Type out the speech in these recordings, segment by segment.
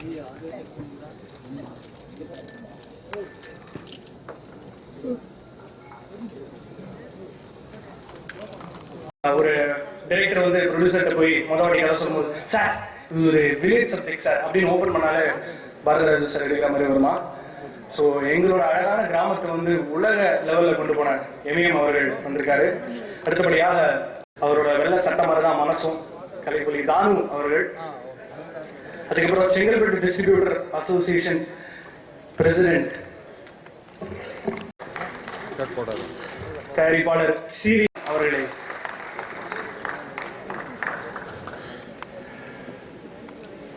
ஒரு டைரக்டர் வந்து ப்ரொடியூசர்கிட்ட போய் முதவாடி கதை சொல்லும்போது, சார் இது ஒரு வில்லேஜ் சப்ஜெக்ட் சார் அப்படின்னு ஓப்பன் பண்ணாலே பாரதிராஜ சார் எடுக்கிற மாதிரி வருமா? ஸோ எங்களோட அழகான கிராமத்தை வந்து உலக லெவலில் கொண்டு போன எம்ஏஎம் அவர்கள் வந்திருக்காரு. அடுத்தபடியாக அவரோட வெள்ள சட்ட மாதிரி தான் மனசும் கலைப்புலி தானு அவர்கள். அதுக்கப்புறம் செங்கல்பட்டு டிஸ்ட்ரிபியூட்டர் அசோசியேஷன் பிரசிடென்ட் தயாரிப்பாளர் சிவி அவர்களே.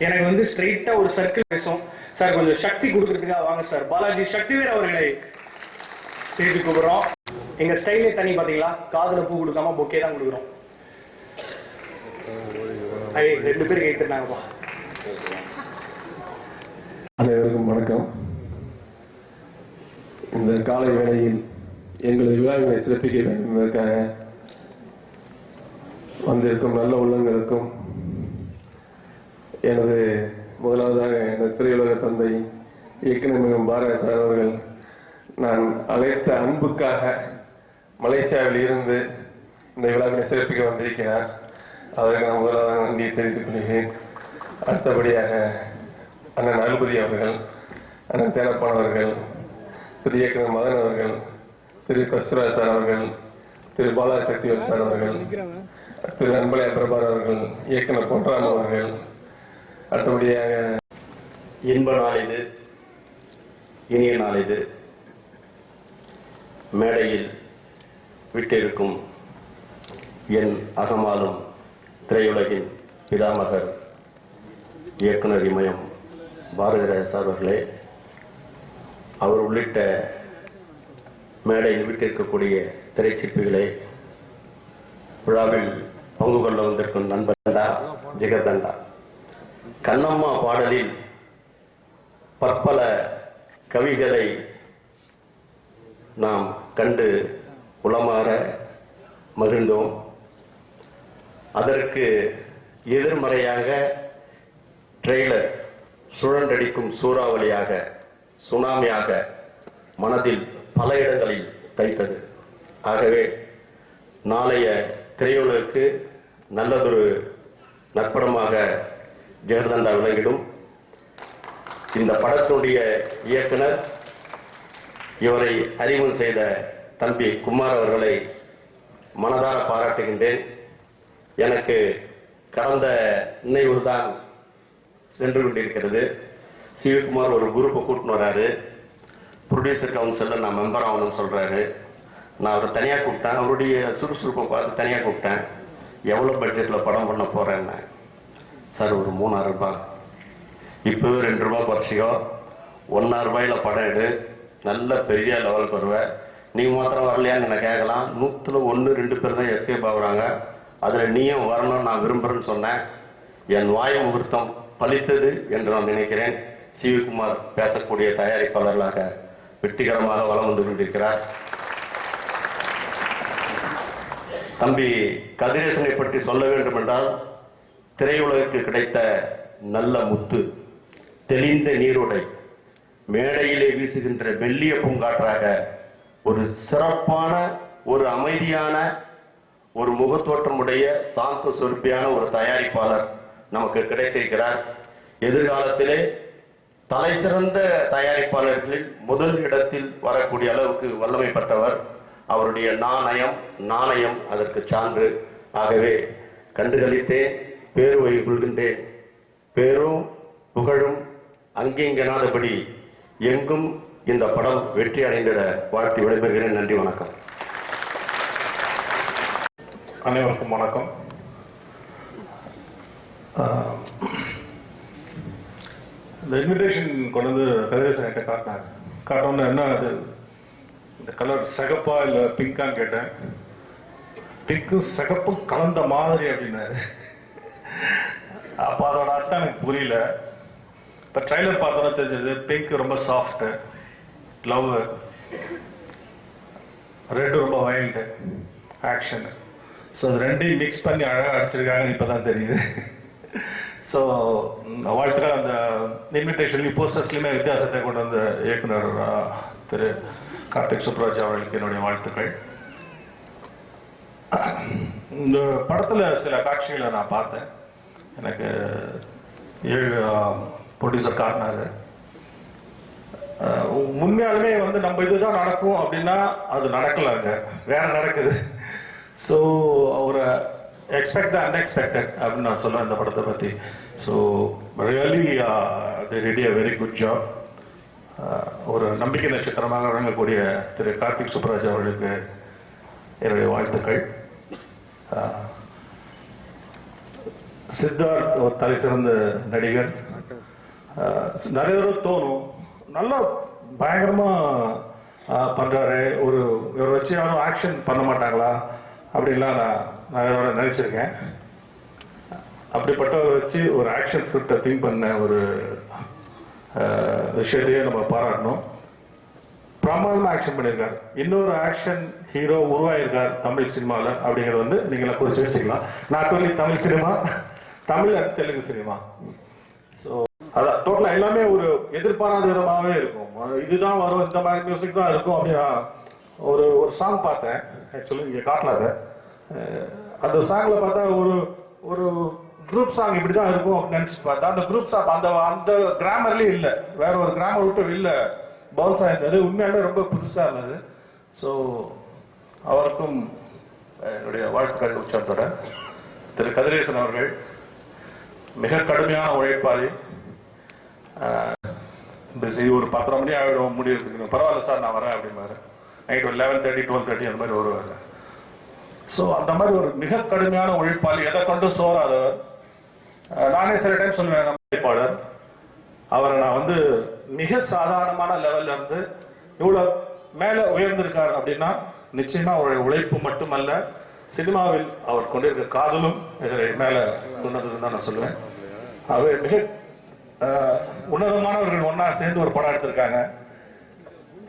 எனக்கு வந்து ஸ்ட்ரெயிட்டா ஒரு சர்க்கிள் பேசும் சார், கொஞ்சம் சக்தி கொடுக்கறதுக்காக வாங்க சார். பாலாஜி சக்திவேல் அவர்களை பேசி கூப்பிடுறோம். எங்க ஸ்டைலே தனி பாத்தீங்களா, காதுல பூ கொடுக்காம பொக்கே தான் கொடுக்குறோம். 2 பேர் கைத்துட்டாங்கப்பா. அனைவருக்கும் வணக்கம். இந்த காலை வேளையில் எங்களது விழாவினை சிறப்பிக்க வேண்டும் என்பதற்காக வந்திருக்கும் நல்ல உள்ளங்களுக்கும் எனது முதலாவதாக எனது திரையுலக தந்தை இயக்குனர் பாரதி சார் அவர்கள் நான் அழைத்த அன்புக்காக மலேசியாவில் இருந்து இந்த விழாவினை சிறப்பிக்க வந்திருக்கிறார். அதற்கு நான் முதலாவது நன்றியை தெரிவித்துக் கொள்கிறேன். அடுத்தபடியாக அண்ணன் அழுபதி அவர்கள், அண்ணன் தேனப்பான் அவர்கள், திரு இயக்குனர் மதன் அவர்கள், திரு கஸ்தூராஜ் சார் அவர்கள், திரு பாலாஜி சக்திவேல் சார் அவர்கள், திரு அன்பலையா பிரபார் அவர்கள், இயக்குனர் பொன்ராம் அவர்கள், அடுத்தபடியாக இன்ப நாள் இது, இனிய நாள் இது. மேடையில் விட்டிருக்கும் என் அகமாலும் திரையுலகின் பிதாமகர் இயக்குனர் இமயம் பாரதிராஜ சார் அவர்களே, அவர் உள்ளிட்ட மேடையில் விட்டிருக்கக்கூடிய திரைச்சிற்பிகளே, விழாவில் பங்கு கொள்ள வந்திருக்கும் நண்பன்டா ஜெகதண்டா, கண்ணம்மா பாடலில் பற்பல கவிகளை நாம் கண்டு உளமாற மகிழ்ந்தோம். அதற்கு எதிர்மறையாக ட்ரெய்லர் சுழன்றடிக்கும் சூறாவளியாக, சுனாமியாக மனதில் பல இடங்களில் தைத்தது. ஆகவே நாளைய திரையுலகுக்கு நல்லதொரு நற்படமாக ஜெகதண்டா விளங்கிடும். இந்த படத்துடைய இயக்குனர், இவரை அறிமுகம் செய்த தம்பி குமார் அவர்களை மனதார பாராட்டுகின்றேன். எனக்கு கடந்த நினைவுதான் சென்று கொண்டிருக்கிறது. சிவகுமார் ஒரு குரூப்பை கூட்டின்னு வராரு, ப்ரொடியூசர் கவுன்சிலில் நான் மெம்பர் ஆகணும்னு சொல்கிறாரு. நான் அவரை தனியாக கூப்பிட்டேன், அவருடைய சுறுசுறுப்பை பார்த்து தனியாக கூப்பிட்டேன். எவ்வளோ பட்ஜெட்டில் படம் பண்ண போகிறேன்னு. சார் ஒரு 3000 ரூபாய், இப்போவே 2 ரூபா குறைச்சிக்கோ, 1000 ரூபாயில் படம் எடு, நல்ல பெரிய லெவலுக்கு வருவேன். நீங்கள் மாத்திரம் வரலையான்னு என்ன கேட்கலாம். 100ல் 1-2 பேர் தான் எஸ்கேப் ஆகுறாங்க. அதில் நீயும் வரணும்னு நான் விரும்புகிறேன்னு சொன்னேன். என் வாய் முகூர்த்தம் பலித்தது என்று நான் நினைக்கிறேன். சிவகுமார் பேசக்கூடிய தயாரிப்பாளர்களாக வெற்றிகரமாக வலம் வந்து கொண்டிருக்கிறார். தம்பி கதிரேசனை பற்றி சொல்ல வேண்டும் என்றால், திரையுலகுக்கு கிடைத்த நல்ல முத்து, தெளிந்த நீரோடை, மேடையிலே வீசுகின்ற மெல்லிய பூங்காற்றாக, ஒரு சிறப்பான, ஒரு அமைதியான, ஒரு முகத்தோற்றமுடைய சாந்த சொற்பியான ஒரு தயாரிப்பாளர் நமக்கு கிடைத்திருக்கிறார். எதிர்காலத்திலே தலை சிறந்த தயாரிப்பாளர்களில் முதல் இடத்தில் வரக்கூடிய அளவுக்கு வல்லமை பெற்றவர். அவருடைய நாணயம் அதற்கு சான்று. ஆகவே கண்டுகளித்தேன், பேருவை கொள்கின்றேன். பேரும் புகழும் அங்கெங்கனாதபடி எங்கும் இந்த படம் வெற்றி அடைந்திட வாழ்த்தி விடைபெறுகிறேன். நன்றி, வணக்கம். அனைவருக்கும் வணக்கம். இந்த இன்விடேஷன் கொண்டு வந்து கதிரேசன் கிட்ட காட்டினோன்னு என்ன அது, இந்த கலர் சிகப்பா இல்லை பிங்கான்னு கேட்டேன். பிங்க்கும் சிகப்பும் கலந்த மாதிரி அப்படின்னாரு. அப்போ அதோட அர்த்தம் எனக்கு புரியல. இப்போ ட்ரைலர் பார்த்தோன்னா தெரிஞ்சது, பிங்க் ரொம்ப சாஃப்ட்டு, லவ், ரெட்டு ரொம்ப வைல்டு, ஆக்ஷனு. ஸோ அது ரெண்டையும் மிக்ஸ் பண்ணி அழகாக அடிச்சிருக்காங்கன்னு இப்போ தான் தெரியுது. ஸோ வாழ்த்துக்கள். அந்த இன்விடேஷன்லையும் போஸ்டர்ஸ்லையுமே வித்தியாசத்தை கொண்டு வந்த இயக்குனர் திரு கார்த்திக் சுப்ராஜ் அவர்களுக்கு என்னுடைய வாழ்த்துக்கள். இந்த படத்தில் சில காட்சிகளை நான் பார்த்தேன். எனக்கு 7 ப்ரொடியூசர் காட்டினாரு. உண்மையாலுமே வந்து நம்ம இதுதான் நடக்கும் அப்படின்னா அது நடக்கலாங்க, வேற நடக்குது. ஸோ ஒரு எக்ஸ்பெக்ட் த அன்எக்ஸ்பெக்டட் அப்படின்னு நான் சொல்லுவேன் இந்த படத்தை பற்றி. So really they ready a very good job. ஒரு நம்பிக்கை நட்சத்திரமாக வழங்கக்கூடிய திரு கார்த்திக் சுப்ராஜ் அவர்களுக்கு என்னுடைய வாழ்த்துக்கள். சித்தார்த் ஒரு தலை சிறந்த நடிகர். நிறைய தடவை தோணும் நல்லா பயங்கரமாக பண்ணுறாரு, இவரை வச்சு யாரும் ஆக்ஷன் பண்ண மாட்டாங்களா அப்படின்லாம் நான் நிறைய தடவை நினச்சிருக்கேன். அப்படிப்பட்டவரை வச்சு ஒரு ஆக்ஷன் ஸ்கிரிப்டை திங்க் பண்ண ஒரு விஷயத்தையே நம்ம பாராட்டணும். பிரமாதமாக ஆக்ஷன் பண்ணியிருக்கார். இன்னொரு ஆக்ஷன் ஹீரோ உருவாயிருக்கார் தமிழ் சினிமாவில் அப்படிங்கிறது வந்து நீங்களாம் குறித்து வச்சுக்கலாம். Not only Tamil cinema, Tamil and Telugu cinema. So அதான் டோட்டலாக எல்லாமே ஒரு எதிர்பாராத விதமாகவே இருக்கும். இதுதான் வரும், இந்த மாதிரி மியூசிக் தான் இருக்கும் அப்படின்னா. ஒரு சாங் பார்த்தேன், ஆக்சுவலி இங்கே காட்டலாத. அந்த சாங்கில் பார்த்தா ஒரு குரூப் சாங் இப்படி தான் இருக்கும் அப்படின்னு நினச்சிட்டு பார்த்தா அந்த குரூப் சாங் அந்த கிராமர்லேயும் இல்லை, வேற ஒரு கிராமர் விட்டு இல்லை பவுன்ஸாக இருந்தது. உண்மையாலே ரொம்ப புதுசாக இருந்தது. ஸோ அவருக்கும் என்னுடைய வாழ்த்துக்கள் உச்சத்தோட. திரு கதிரேசன் அவர்கள் மிக கடுமையான உழைப்பாளி. பிஸி, ஒரு 10:30 மணி ஆகிடும் முடிவு. பரவாயில்ல சார் நான் வரேன் அப்படின்னாரு. நைட் 11:30 12:30 அந்த மாதிரி வருவார். ஸோ அந்த மாதிரி ஒரு மிக கடுமையான உழைப்பாளி, எதை கொண்டு சோறாதவர். நானே சில டைம் சொல்லுவேன், நம்ம உழைப்பாளர். அவரை நான் வந்து மிக சாதாரணமான லெவல்ல இருந்து இவ்வளோ மேலே உயர்ந்திருக்கார் அப்படின்னா நிச்சயமா அவருடைய உழைப்பு மட்டுமல்ல, சினிமாவில் அவர் கொண்டிருக்க காதலும் இதில் மேலே கொண்டதுன்னு தான் நான் சொல்லுவேன். அவர் மிக உன்னதமானவர்கள் ஒன்றா சேர்ந்து ஒரு படம் எடுத்திருக்காங்க.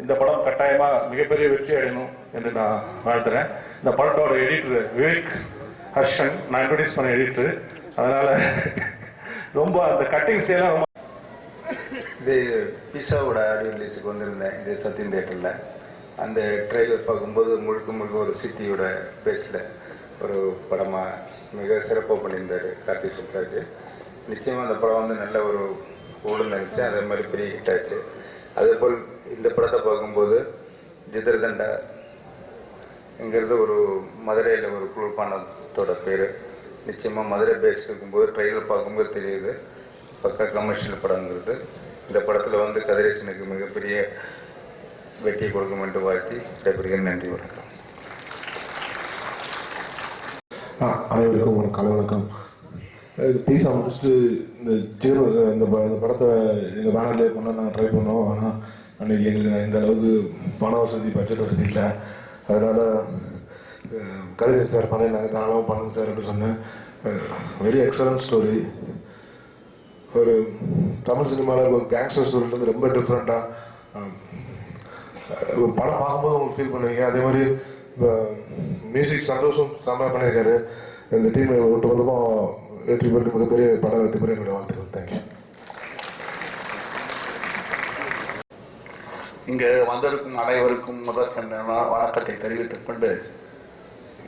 இந்த படம் கட்டாயமா மிகப்பெரிய வெற்றி அடையணும் என்று நான் வாழ்த்துறேன். இந்த படத்தோட எடிட்டர் விவேக் ஹர்ஷன், நான் இன்ட்ரோடியூஸ் பண்ண எடிட்டர். அதனால ரொம்ப அந்த கட்டிங்ஸ் எல்லாம் ரொம்ப. இது பிசாவோட ஆடியோ ரிலீஸுக்கு வந்திருந்தேன், இது சத்யம் தேட்டரில். அந்த ட்ரெய்லர் பார்க்கும்போது முழுக்க ஒரு சிட்டியோட பேஸில் ஒரு படமாக மிக சிறப்பாக பண்ணியிருந்தார் கார்த்திக் சுப்ராஜ். நிச்சயமாக அந்த படம் வந்து நல்ல ஒரு ஓடுன்னு நினச்சி அதே மாதிரி பெரிய ஹிட் ஆச்சு. அதேபோல் இந்த படத்தை பார்க்கும்போது ஜிதர்தண்டா இங்கிறது ஒரு மதுரையில் ஒரு குழுப்பானத்தோட பேர். நிச்சயமாக மதுரை பேஸ் இருக்கும்போது ட்ரெய்லர் பார்க்கும்போது தெரியுது பக்கா கமர்ஷியல் படங்கிறது. இந்த படத்தில் வந்து கதிரேசனுக்கு மிகப்பெரிய வெற்றி கொடுக்கும் என்று வாழ்த்தி விடைபெறுகிறேன். நன்றி, வணக்கம். அனைவருக்கும் காலை வணக்கம். இது பீஸா முடிச்சுட்டு இந்த படத்தை எங்கள் பேனர்லேயே பண்ண நாங்கள் ட்ரை பண்ணோம். ஆனால் அன்றைக்கி எங்களுக்கு இந்த அளவுக்கு பண வசதி, பட்ஜெட் வசதி இல்லை. அதனால் கதிரேசன் சார் பண்ணி நாங்கள் தாராளமாக பண்ணுங்க சார் அப்படின்னு சொன்னேன். Very excellent story. ஒரு தமிழ் சினிமாவில் ஒரு கேங்ஸ்டர் ஸ்டோரியிலேருந்து ரொம்ப டிஃப்ரெண்ட்டாக ஒரு படம் பார்க்கும்போது உங்களுக்கு ஃபீல் பண்ணுவீங்க. அதே மாதிரி இப்போ மியூசிக் சந்தோஷம் செம்மையாக பண்ணியிருக்காரு. இந்த டீம் ஒட்டுமொத்தமாக வெற்றி பெற்று மிகப்பெரிய படம் வெற்றி பெற என்னுடைய வாழ்த்துக்கள். தேங்க்யூ. இங்கு வந்திருக்கும் அனைவருக்கும் முதற்கண் வணக்கத்தை தெரிவித்துக் கொண்டு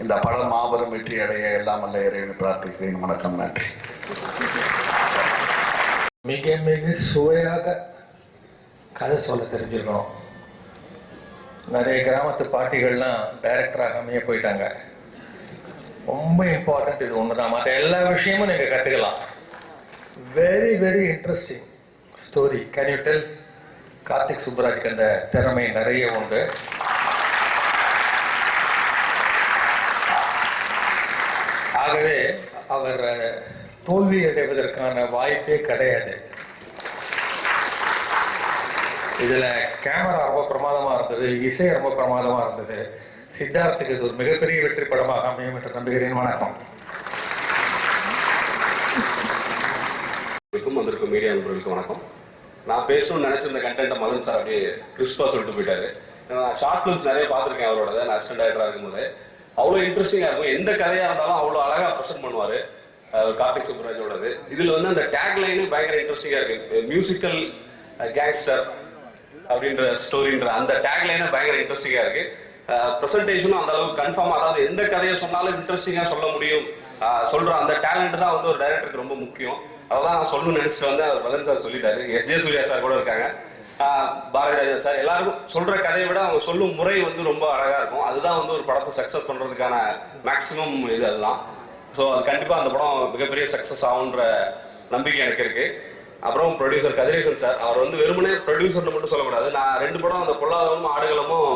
இந்த படம் மாபெரும் வெற்றி அடைய எல்லாம் வல்ல இறைவனை பிரார்த்திக்கிறேன். வணக்கம், நன்றி. மிக மிக சுவையாக கதை சொல்ல தெரிஞ்சிருக்கணும். நிறைய கிராமத்து பாட்டிகள்லாம் டைரக்டராக அமைய போயிட்டாங்க. ரொம்ப இம்பார்ட்டன்ட் இது ஒன்று தான். மற்ற எல்லா விஷயமும் நீங்கள் கற்றுக்கலாம். Very very interesting story. Can you tell? Karthik சுப்ராஜுக்கு அந்த திறமை நிறைய உண்டு. ஆகவே அவர் தோல்வி அடைவதற்கான வாய்ப்பே கிடையாது. இதுல கேமரா ரொம்ப பிரமாதமா இருந்தது, இசை ரொம்ப பிரமாதமா இருந்தது. சித்தார்த்துக்கு இது ஒரு மிகப்பெரிய வெற்றி படமாக அமையும் என்று நம்புகிறேன். வணக்கம். வந்திருக்கும் மீடியா நண்பர்களுக்கு வணக்கம். நான் பேசணும்னு நினைச்சிருந்த கண்டென்ட்டை மதன் சார் அப்படியே கிறிஸ்பா சொல்லிட்டு போயிட்டாரு. நான் ஷார்ட் ஃபிலிம்ஸ் நிறைய பார்த்துருக்கேன் அவரோட. நான் அசிஸ்டன்ட் டைரக்டராக இருக்கும்போது அவ்வளோ இன்ட்ரெஸ்டிங்காக இருக்கும். எந்த கதையாக இருந்தாலும் அவ்வளோ அழகாக ப்ரெசென்ட் பண்ணுவார். கார்த்திக் சுப்ராஜோடது. இதுல வந்து அந்த டேக் லைனு பயங்கர இன்ட்ரெஸ்டிங்கா இருக்கு. மியூசிக்கல் கேங்ஸ்டர் அப்படின்ற ஸ்டோரின்ற அந்த டேக் லைனு பயங்கர இன்ட்ரெஸ்டிங்கா இருக்கு. ப்ரெசன்டேஷனும் அந்த அளவுக்கு கன்ஃபார்ம், அதாவது எந்த கதையை சொன்னாலும் இன்ட்ரெஸ்டிங்கா சொல்ல முடியும் சொல்ற அந்த டேலண்ட் தான் வந்து ஒரு டைரக்டருக்கு ரொம்ப முக்கியம். அதான் நான் சொல்லணும்னு நினைச்சிட்டு வந்து அவர் மதன் சார் சொல்லிட்டாரு. எஸ்.ஜே. சூர்யா சார் கூட இருக்காங்க, பாரதிராஜா சார். எல்லாருக்கும் சொல்ற கதையை விட அவங்க சொல்லும் முறை வந்து ரொம்ப அழகா இருக்கும். அதுதான் வந்து ஒரு படத்தை சக்சஸ் பண்றதுக்கான மேக்சிமம் இது அதுதான். ஸோ அது கண்டிப்பாக அந்த படம் மிகப்பெரிய சக்ஸஸ் ஆகுன்ற நம்பிக்கை எனக்கு இருக்கு. அப்புறம் ப்ரொடியூசர் கதிரேசன் சார், அவர் வந்து வெறுமனே ப்ரொடியூசர்னு மட்டும் சொல்லக்கூடாது. நான் 2 படம் அந்த பொல்லாதவனும் ஆடுகளமும்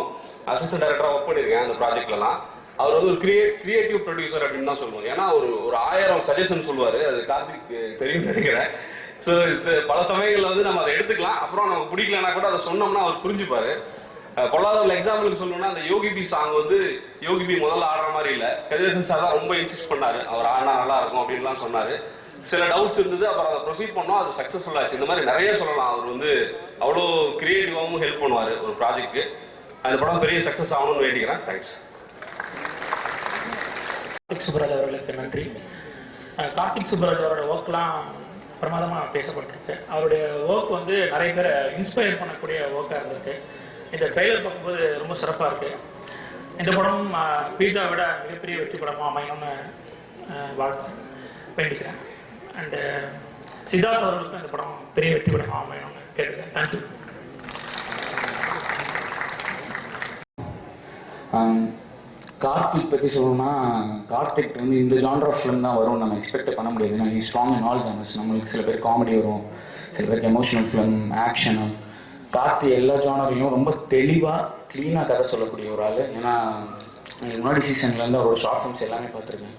அசிஸ்டன்ட் டைரக்டராக ஒர்க் பண்ணியிருக்கேன் அந்த ப்ராஜெக்ட்லாம். அவர் வந்து ஒரு கிரியேட்டிவ் ப்ரொடியூசர் அப்படின்னு தான் சொல்லுவாங்க. ஏன்னா ஒரு 1000 சஜஷன் சொல்லுவார். அது கார்த்திக் தெரியும் நினைக்கிறேன். ஸோ பல சமயங்களில் வந்து நம்ம அதை எடுத்துக்கலாம், அப்புறம் நமக்கு பிடிக்கலன்னா கூட அதை சொன்னோம்னா அவர் புரிஞ்சுப்பார். பொல்லாதவர்கள் எக்ஸாம்பிளுக்கு சொல்லணும்னா அந்த யோகி பி சாங் வந்து யோகி பி முதல்ல ஆடுற மாதிரி இல்லை, கதிரேசன் சார் தான் ரொம்ப இன்சிஸ்ட் பண்ணாரு, அவர் ஆடினா நல்லா இருக்கும் அப்படின்லாம் சொன்னார். சில டவுட்ஸ் இருந்தது, அப்புறம் அதை ப்ரொசீட் பண்ணோம், அது சக்ஸஸ்ஃபுல் ஆச்சு. இந்த மாதிரி நிறைய சொல்லலாம். அவர் வந்து அவ்வளோ கிரியேட்டிவாகவும் ஹெல்ப் பண்ணுவார் ஒரு ப்ராஜெக்ட்டுக்கு. அந்த படம் பெரிய சக்ஸஸ் ஆகணும்னு வேண்டிக்கிறேன். தேங்க்ஸ். கார்த்திக் சுப்ராஜ் அவர்களுக்கு நன்றி. கார்த்திக் சுப்ராஜ் அவரோட ஒர்க்லாம் பிரமாதமாக பேசப்பட்டிருக்கு. அவருடைய ஒர்க் வந்து நிறைய பேரை இன்ஸ்பயர் பண்ணக்கூடிய ஒர்க்காக இருந்திருக்கு. இந்த ட்ரெய்லர் பார்க்கும்போது ரொம்ப சிறப்பாக இருக்குது. இந்த படம் பீஸா விட மிகப்பெரிய வெற்றி படமாக அமையணும்னு வேண்டிக்கிறேன். அண்டு சித்தார்த் அவர்களுக்கும் இந்த படம் பெரிய வெற்றி படமாக அமையணும்னு கேட்டுக்கிறேன். தேங்க்யூ. கார்த்திக் பற்றி சொல்லணும்னா, கார்த்திக் வந்து இந்த ஜான்ர் ஆஃப் ஃபிலிம் தான் வரும் நம்ம எக்ஸ்பெக்ட் பண்ண முடியாது. ஏன்னா he strong in all genres. நம்மளுக்கு சில பேர் காமெடி வரும், சில பேருக்கு எமோஷனல் ஃபிலிம், ஆக்ஷனு. கார்த்தி எல்லா ஜானர்லையும் ரொம்ப தெளிவாக க்ளீனாக கதை சொல்லக்கூடிய ஒரு ஆள். ஏன்னா முன்னாடி சீசன்லேருந்து அவரோட ஷார்ட் ஃபிலிம்ஸ் எல்லாமே பார்த்துருக்கேன்.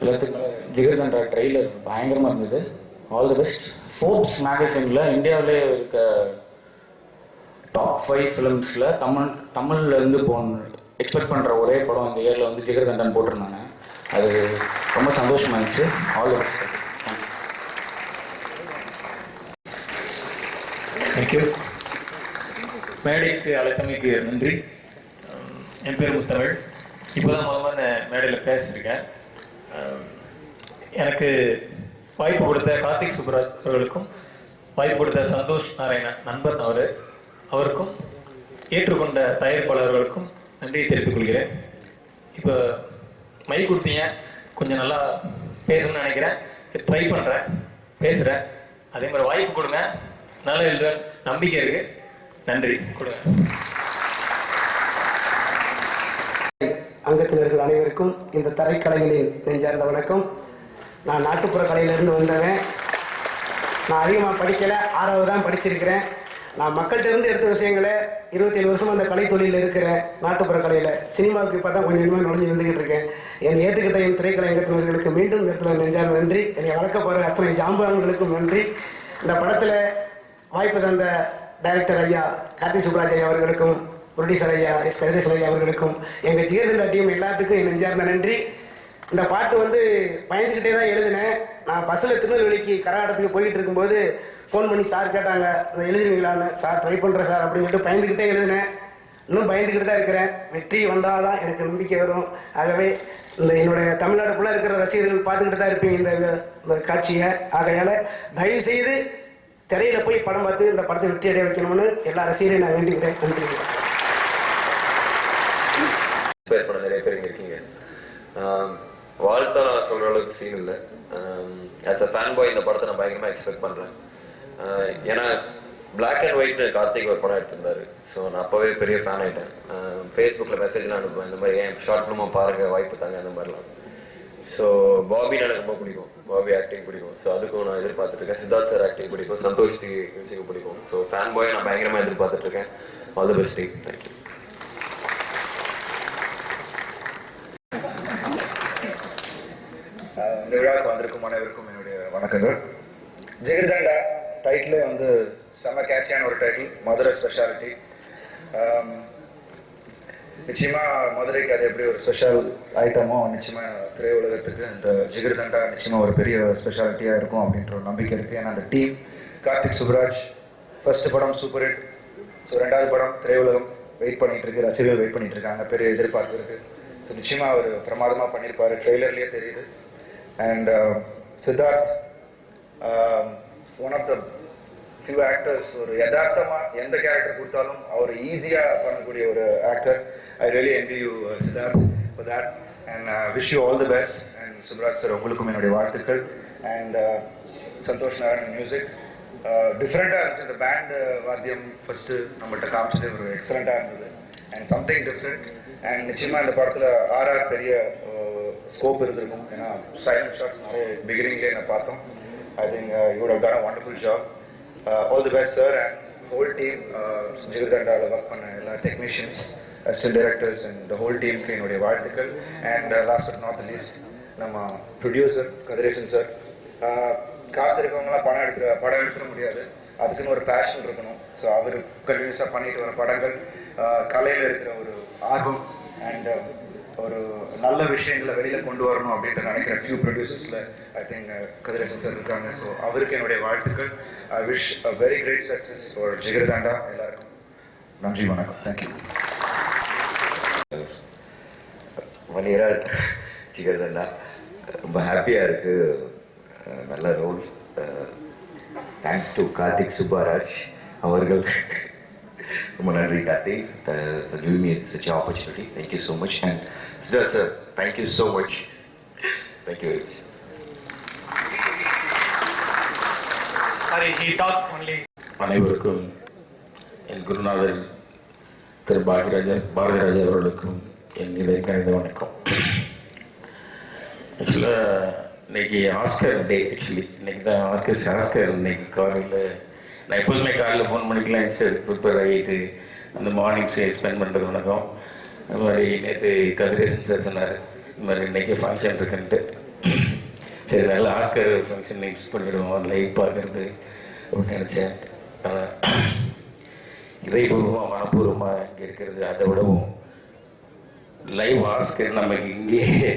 எல்லாத்துக்கும் ஜிகர்தண்டா ட்ரெய்லர் பயங்கரமாக இருந்தது. All the best. ஃபோர்ப்ஸ் மேகசினில் இந்தியாவிலே இருக்க டாப் 5 ஃபிலிம்ஸில் தமிழ்லேருந்து எக்ஸ்பெக்ட் பண்ணுற ஒரே படம் இந்த இயரில் வந்து ஜிகர்தண்டான்னு போட்டிருந்தாங்க. அது ரொம்ப சந்தோஷமாக இருந்துச்சு. All the best. தேங்க்யூ. மேடைக்கு அழைத்தமைக்கு நன்றி. என் பேர் முத்தமிழ். இப்போ தான் முதல்ல மேடையில் பேசியிருக்கேன். எனக்கு வாய்ப்பு கொடுத்த கார்த்திக் சுப்ராஜ் அவர்களுக்கும், வாய்ப்பு கொடுத்த சந்தோஷ் நாராயணன் நண்பர் அவருக்கும், ஏற்றுக்கொண்ட தயாரிப்பாளர்களுக்கும் நன்றியை தெரிவித்துக் கொள்கிறேன். இப்போ மைக் கொடுத்தீங்க, கொஞ்சம் நல்லா பேசணும்னு நினைக்கிறேன். ட்ரை பண்ணுறேன், பேசுகிறேன். அதே மாதிரி வாய்ப்பு கொடுங்க, நல்லா எழுத நம்பிக்கை இருக்குது. நன்றி. கொடுங்க. அங்கத்தினர்கள் அனைவருக்கும் இந்த தரைக்கலைகளின் நெஞ்சார்ந்த வணக்கம். நான் நாட்டுப்புற கலையிலிருந்து வந்தவன். நான் அதிகமாக படிக்கலை, 6வது தான் படிச்சிருக்கிறேன். நான் மக்கள்கிட்ட இருந்து எடுத்த விஷயங்களை 27 வருஷமாக அந்த கலை தொழிலில் இருக்கிறேன். நாட்டுப்புற கலையில் சினிமாவுக்கு இப்போ தான் கொஞ்சம் கொஞ்சமாக நுழைஞ்சு வந்துக்கிட்டு இருக்கேன். என்னை ஏற்றுக்கிட்ட என் திரைக்கலை அங்கத்தினர்களுக்கு மீண்டும் இடத்துல நெஞ்சார்ந்த நன்றி. என்னை வளர்க்க போகிற அத்தனை ஜாம்பவான்களுக்கும் நன்றி. இந்த படத்தில் வாய்ப்பு தந்த டைரக்டர் ஐயா கார்த்திக் சுப்ராஜ் ஐயா அவர்களுக்கும், ப்ரொடியூசர் ஐயா எஸ். கதிரேசன் ஐயா அவர்களுக்கும், எங்கள் ஜிகர்தண்டா டீம் எல்லாத்துக்கும் என் நெஞ்சார்ந்த நன்றி. இந்த பாட்டு வந்து பயந்துக்கிட்டே தான் எழுதினேன். நான் பஸ்ஸில் திருநெல்வேலிக்கு கரகாட்டத்துக்கு போயிட்டு இருக்கும்போது ஃபோன் பண்ணி சார் கேட்டாங்க, அதை எழுதுவீங்களான்னு. சார் ட்ரை பண்ணுறேன் சார் அப்படின்னு சொல்லிட்டு பயந்துக்கிட்டே எழுதினேன். இன்னும் பயந்துக்கிட்டு தான் இருக்கிறேன். வெற்றி வந்தால் தான் எனக்கு நம்பிக்கை வரும். ஆகவே இந்த என்னுடைய தமிழ்நாடு ஃபுல்லாக இருக்கிற ரசிகர்கள் பார்த்துக்கிட்டு தான் இருப்பீங்க இந்த காட்சியை. ஆகையால் தயவுசெய்து திரையில் போய் படம் பார்த்து இந்த படத்தை வெற்றி அடைய வைக்கணும்னு எல்லா ரசிகரையும் நான் வேண்டிக்கிறேன். நன்றி. படம் நிறைய பேர் இங்கே இருக்கீங்க. வாழ்த்தா நான் சொல்கிற அளவுக்கு சீன் இல்லை. ஆஸ் அ ஃபேன் பாய் இந்த படத்தை நான் பயங்கரமாக எக்ஸ்பெக்ட் பண்ணுறேன். ஏன்னா பிளாக் அண்ட் ஒயிட்னு கார்த்திக் ஒரு படம் எடுத்திருந்தாரு. ஸோ நான் அப்போவே பெரிய ஃபேன் ஆகிட்டேன். ஃபேஸ்புக்கில் மெசேஜ்லாம் அனுப்புவேன், இந்த மாதிரி ஏன் ஷார்ட் ஃபிலிமாக பாருங்கள், வாய்ப்பு தாங்க, அந்த மாதிரிலாம். ஸோ பாபின்னு எனக்கு ரொம்ப பிடிக்கும், பாபி ஆக்டிங் பிடிக்கும். ஸோ அதுக்கும் நான் எதிர்பார்த்துட்ருக்கேன். சித்தார்த் சார் ஆக்டிங் பிடிக்கும், சந்தோஷ் மியூசிக் பிடிக்கும். ஸோ ஃபேன் பாய் நான் பயங்கரமாக எதிர்பார்த்துட்ருக்கேன். All the best team. Thank you. இந்த விழாவுக்கு வந்திருக்கும் அனைவருக்கும் என்னுடைய வணக்கங்கள். ஜிகர்தண்டா டைட்டிலே வந்து செம்ம கேட்சியான ஒரு டைட்டில், மதுரை ஸ்பெஷாலிட்டி. நிச்சயமாக மதுரைக்கு அது எப்படி ஒரு ஸ்பெஷல் ஐட்டமோ, நிச்சயமாக திரையுலகத்துக்கு இந்த ஜிகர்தண்டா நிச்சயமாக ஒரு பெரிய ஸ்பெஷாலிட்டியாக இருக்கும் அப்படின்ற ஒரு நம்பிக்கை இருக்குது. ஏன்னா அந்த டீம் கார்த்திக் சுப்ராஜ் ஃபர்ஸ்ட் படம் சூப்பர் ஹிட். ஸோ 2வது படம் திரையுலகம் வெயிட் பண்ணிகிட்டு இருக்கு, ரசிகர்கள் வெயிட் பண்ணிட்டு இருக்காங்க, பெரிய எதிர்பார்ப்பு இருக்குது. ஸோ நிச்சயமாக அவர் பிரமாதமாக பண்ணியிருப்பார், ட்ரெய்லர்லேயே தெரியுது. And Siddharth, one of the few actors, ஒரு யதார்த்தமா எந்த கேரக்டர் கொடுத்தாலும் அவர் ஈஸியா பண்ணக்கூடிய ஒரு actor. I really envy you, Siddharth, for that, and wish you all the best. And Subhraj sir, உங்களுக்கும் என்னுடைய வாழ்த்துக்கள். And சந்தோஷ் நாராயண் மியூசிக் டிஃப்ரெண்டாக இருந்துச்சு. அந்த பேண்ட் வாத்தியம் ஃபர்ஸ்ட் நம்மள்கிட்ட காமிச்சது ஒரு எக்ஸலண்ட்டாக இருந்தது, அண்ட் சம்திங் டிஃப்ரெண்ட். அண்ட் நிச்சயமாக இந்த படத்தில் ஆர்ஆர் பெரிய ஸ்கோப் இருந்திருக்கும், ஏன்னா சைலண்ட் ஷாட்ஸ் நிறைய பிகினிங்லேயே நான் பார்த்தோம். I think you would have done a wonderful job. All the best sir and whole team. ஜிகர்தண்டாவில் ஒர்க் பண்ண எல்லா technicians, assistant directors and the whole டீமுக்கு என்னுடைய வாழ்த்துக்கள். And last but not the least, நம்ம ப்ரொடியூசர் கதிரேசன் சார். காசு இருக்கவங்களாம் படம் எடுத்துட முடியாது, அதுக்குன்னு ஒரு பேஷன் இருக்கணும். ஸோ அவர் கண்டினியூஸாக பண்ணிட்டு வர படங்கள், கலையில் இருக்கிற ஒரு ஆர்வம் அண்ட் ஒரு நல்ல விஷயங்களை வெளியில் கொண்டு வரணும் அப்படின்ட்டு நினைக்கிற ஃபியூ ப்ரொடியூசர்ஸில் ஐ திங்க் கதிரேசன் சார் இருக்காங்க. ஸோ அவருக்கு என்னுடைய வாழ்த்துக்கள். I wish a very great success for Jigarthanda. எல்லாருக்கும் நன்றி, வணக்கம், தேங்க்யூ. மணியரால் ஜிகர்தண்டா ரொம்ப ஹாப்பியாக இருக்குது. நல்ல role. Thanks to Karthik Subbaraj அவர்கள். ரொம்ப நன்றி Karthik for giving me such an opportunity. Thank you so much. And Siddharth sir, thank you so much. Thank you very much. Sorry, he talked only. அனைவருக்கும் என் குருநாதர் திரு பாரதிராஜா அவர்களுக்கும் என் இதற்கணித வணக்கம். ஆக்சுவலாக இன்னைக்கு ஆஸ்கர் டே. இன்னைக்கு தான் ஆஸ்கர். இன்னைக்கு காலையில் நான் எப்போதுமே காலையில் 3 மணிக்கெலாம் ப்ரிப்பேர் ஆகிட்டு அந்த மார்னிங் ஸ்பெண்ட் பண்ணுறது வணக்கம். அது மாதிரி நேற்று கதிரேசன் சார் சொன்னார் இந்த மாதிரி இன்றைக்கி ஃபங்க்ஷன் இருக்குன்ட்டு. சரி, நல்லா ஆஸ்கர் ஃபங்க்ஷன் மிஸ் பண்ணிவிடுவோம் லைவ் பார்க்குறது அப்படின்னு நினச்சேன். இதயபூர்வமாக மனப்பூர்வமாக இங்கே இருக்கிறது, அதை விடவும் லைவ் ஆஸ்கர் நமக்கு இங்கேயே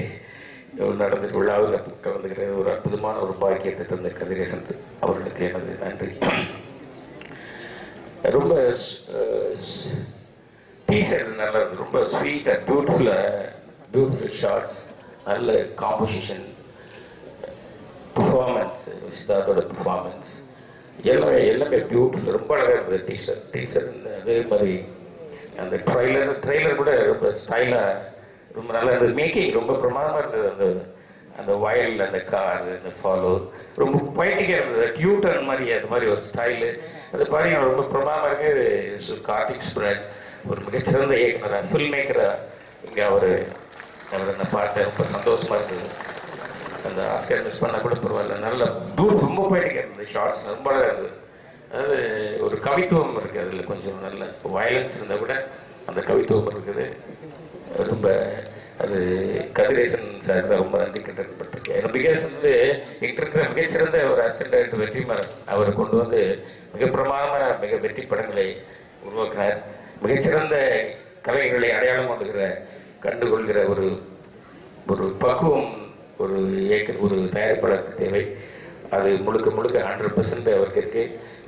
நடந்துட்டு விழாவில் கலந்துக்கிறது ஒரு அற்புதமான ஒரு பாக்கியத்தை தந்த கதிரேசன் அவர்களுக்கு எனது நன்றி. ரொம்ப டீசர் நல்லா இருந்தது, ரொம்ப ஸ்வீட்டாக பியூட்டிஃபுல் ஷார்ட்ஸ், நல்ல காம்போசிஷன், பெர்ஃபார்மன்ஸ், சித்தார்த்தோட பெர்ஃபார்மன்ஸ் எல்லாமே பியூட்டிஃபுல், ரொம்ப அழகாக இருந்தது டீசர். அதே மாதிரி அந்த ட்ரெய்லர் கூட ரொம்ப ஸ்டைலாக ரொம்ப நல்லா இருந்தது. மேக்கிங் ரொம்ப பிரமாதமாக இருந்தது. அந்த வயல், அந்த கார், அந்த ஃபாலோ ரொம்ப பொய்ட்டிக்காக இருந்தது. டியூட்டர் மாதிரி அது மாதிரி ஒரு ஸ்டைலு அது பாருங்க ரொம்ப பிரமாதமாக இருக்குது. கார்த்திக் சுப்ராஜ் ஒரு மிகச்சிறந்த இயக்குனராக, ஃபில்ம் மேக்கராக இங்கே அவர் அந்த பாட்டை ரொம்ப சந்தோஷமாக இருந்தது. அந்த ஆஸ்கர் மிஸ் பண்ணால் கூட பரவாயில்ல, நல்ல ரொம்ப பொய்ட்டிக்காக இருந்தது. ஷார்ட்ஸ் ரொம்ப அழகாக இருந்தது. அதாவது ஒரு கவித்துவம் இருக்குது அதில், கொஞ்சம் நல்ல வயலன்ஸ் இருந்தால் கூட அந்த கவித்துவம் இருக்குது. ரொம்ப அது கதிரேசன் சார் தான் ரொம்ப நன்றி கட்டப்பட்டிருக்கேன். பிகாஸ் வந்து எங்கிட்ட இருக்கிற மிகச்சிறந்த ஒரு அசிஸ்டன்ட் டைரக்டர் வெற்றிமாறன் அவரை கொண்டு வந்து மிக பிரமாதமான மிக வெற்றி படங்களை உருவாக்கினார். மிகச்சிறந்த கலைஞர்களை அடையாளம் கண்டுகொள்கிற ஒரு பக்குவம் ஒரு தயாரிப்பாளருக்கு தேவை. அது முழுக்க 100% அவருக்கு இருக்கு.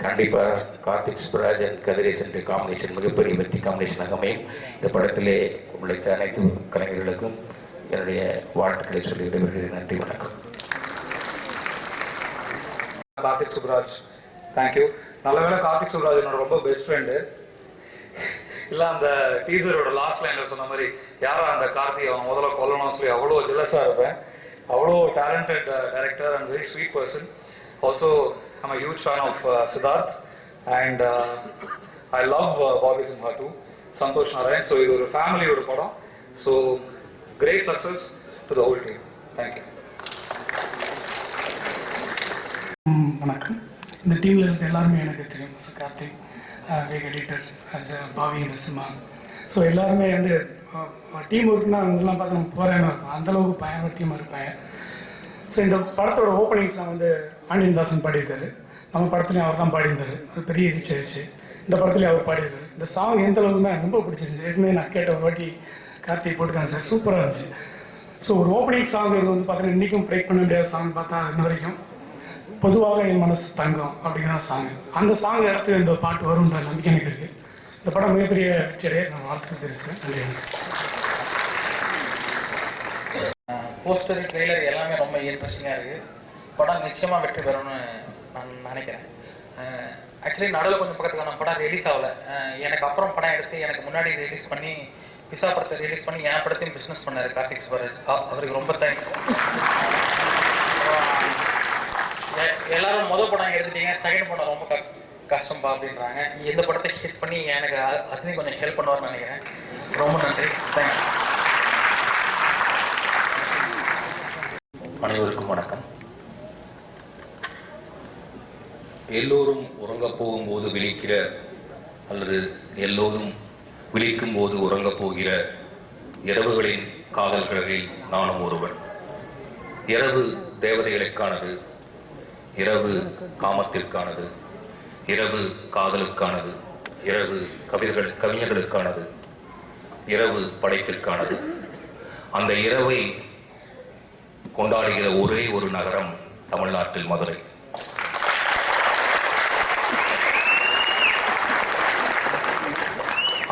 கண்டிப்பாக கார்த்திக் சுப்ராஜ் அண்ட் கதிரேசன் காம்பினேஷன் மிகப்பெரிய வெற்றி காம்பினேஷனாக அமையும். இந்த படத்திலே உழைத்த அனைத்து கலைஞர்களுக்கும் என்னுடைய வாழ்த்துக்களை சொல்லி விடைபெறுகிறேன். நன்றி, வணக்கம். கார்த்திக் சுப்ராஜ், தேங்க்யூ. நல்ல வேளை கார்த்திக் சுப்ராஜ் என்னோட ரொம்ப பெஸ்ட் ஃப்ரெண்டு. இல்லை, அந்த டீசரோட லாஸ்ட் லைனில் சொன்ன மாதிரி யாரா அந்த கார்த்திக் அவன் முதல்ல கொல்லணும் சொல்லி அவ்வளோ ஜெலஸாக இருப்பேன். அவ்வளோ talented director and very sweet person. Also I'm a huge fan of Siddharth and I love Bobby Simha too, Santhosh Narayan. So இது ஒரு ஃபேமிலியோட படம். So great success to the whole team. Thank you. வணக்கம். இந்த டீமில் இருக்க எல்லாருமே எனக்கு தெரியும். கார்த்திக், வேக் எடிட்டர், அஸ் பாவி, நரசிம்மா. ஸோ எல்லாருமே வந்து டீம் ஒர்க்னா அவங்கெல்லாம் பார்த்து நம்ம போராயமாக இருக்கும். அந்தளவுக்கு பயங்கர டீமாக இருப்பாங்க. ஸோ இந்த படத்தோட ஓப்பனிங்ஸ்லாம் வந்து ஆண்டியன்தாசன் பாடியிருக்காரு. நம்ம படத்துலையும் அவர் தான் பாடியிருந்தார். அது பெரிய ரீச் ஆயிடுச்சு. இந்த படத்துலேயும் அவர் பாடியிருக்காரு. இந்த சாங் எந்த அளவுக்குன்னா ரொம்ப பிடிச்சிருந்துச்சு. ஏற்கனவே நான் கேட்ட ஒரு வாட்டி கார்த்திக் போட்டுக்காங்க சார், சூப்பராக இருந்துச்சு. ஸோ ஒரு ஓப்பனிங் சாங் இது வந்து பார்த்தீங்கன்னா இன்றைக்கும் பிரேக் பண்ண முடியாத சாங் பார்த்தா இன்ன வரைக்கும் பொதுவாக என் மனசு தங்கம் அப்படிங்கிற சாங். அந்த சாங் இடத்துல இந்த பாட்டு வரும்ன்ற நம்பிக்கை எனக்கு இருக்குது. இந்த படம் மிகப்பெரிய வெற்றியடைய நான் வாழ்த்துக்கள் தெரிவிச்சுக்கிறேன். நன்றி. போஸ்டர், ட்ரெய்லர் எல்லாமே ரொம்ப இன்ட்ரெஸ்டிங்காக இருக்குது. படம் நிச்சயமாக வெற்றி பெறும்னு நான் நினைக்கிறேன். ஆக்சுவலி நடுவில் கொஞ்சம் பக்கத்துக்கான படம் ரிலீஸ் ஆகலை. எனக்கு அப்புறம் படம் எடுத்து எனக்கு முன்னாடி ரிலீஸ் பண்ணி பிசா படத்தை ரிலீஸ் பண்ணி என் படத்தையும் பிஸ்னஸ் பண்ணார் கார்த்திக் சுப்பராஜ். அவருக்கு ரொம்ப தேங்க்ஸ். எல்லாரும் மொதல் படம் எடுத்துட்டீங்க, செகண்ட் படம் ரொம்ப கஷ்டம்பா அப்படின்றாங்க. இந்த படத்தை ஹிட் பண்ணி எனக்கு அதுலேயும் கொஞ்சம் ஹெல்ப் பண்ணுவார்னு நினைக்கிறேன். ரொம்ப நன்றி, தேங்க்ஸ். அனைவருக்கும் வணக்கம். எல்லோரும் உறங்கப் போகும்போது விழிக்கிற அல்லது எல்லோரும் விழிக்கும் போது உறங்கப் போகிற இரவுகளின் காதல்களில் நானும் ஒருவன். இரவு தேவதைகளுக்கானது, இரவு காமத்திற்கானது, இரவு காதலுக்கானது, இரவு கவிஞர்களுக்கானது, இரவு படைப்பிற்கானது. அந்த இரவை கொண்டாடுகிற ஒரே ஒரு நகரம் தமிழ்நாட்டில் மதுரை.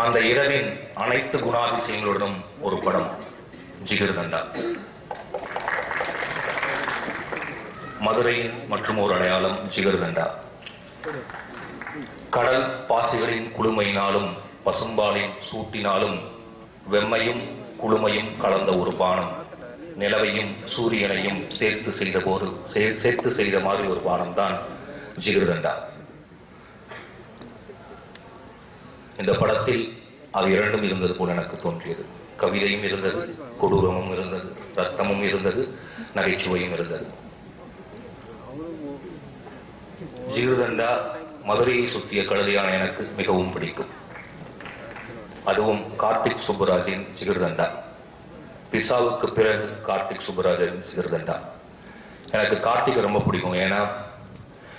அந்த இரவின் அனைத்து குணாதிசயங்களுடன் ஒரு படம் ஜிகர்தண்டா. மதுரையின் மற்றும் ஒரு அடையாளம் ஜிகர்தண்டா. கடல் பாசிகளின் குளுமையினாலும் பசும்பாலின் சூட்டினாலும் வெம்மையும் குளுமையும் கலந்த ஒரு பானம், நிலவையும் சூரியனையும் சேர்த்து செய்த மாதிரி ஒரு பானம் தான் ஜிகர்தண்டா. இந்த படத்தில் அது இரண்டும் இருந்தது போல எனக்கு தோன்றியது. கவிதையும் இருந்தது, கொடூரமும் இருந்தது, ரத்தமும் இருந்தது, நகைச்சுவையும் இருந்தது. ஜிகர்தண்டா மதுரையை சுற்றிய கழுதையான எனக்கு மிகவும் பிடிக்கும். அதுவும் கார்த்திக் சுப்பராஜின் ஜிகர்தண்டா. பிசாவுக்கு பிறகு கார்த்திக் சுப்பராஜின் ஜிகர்தண்டா. எனக்கு கார்த்திக் ரொம்ப பிடிக்கும். ஏன்னா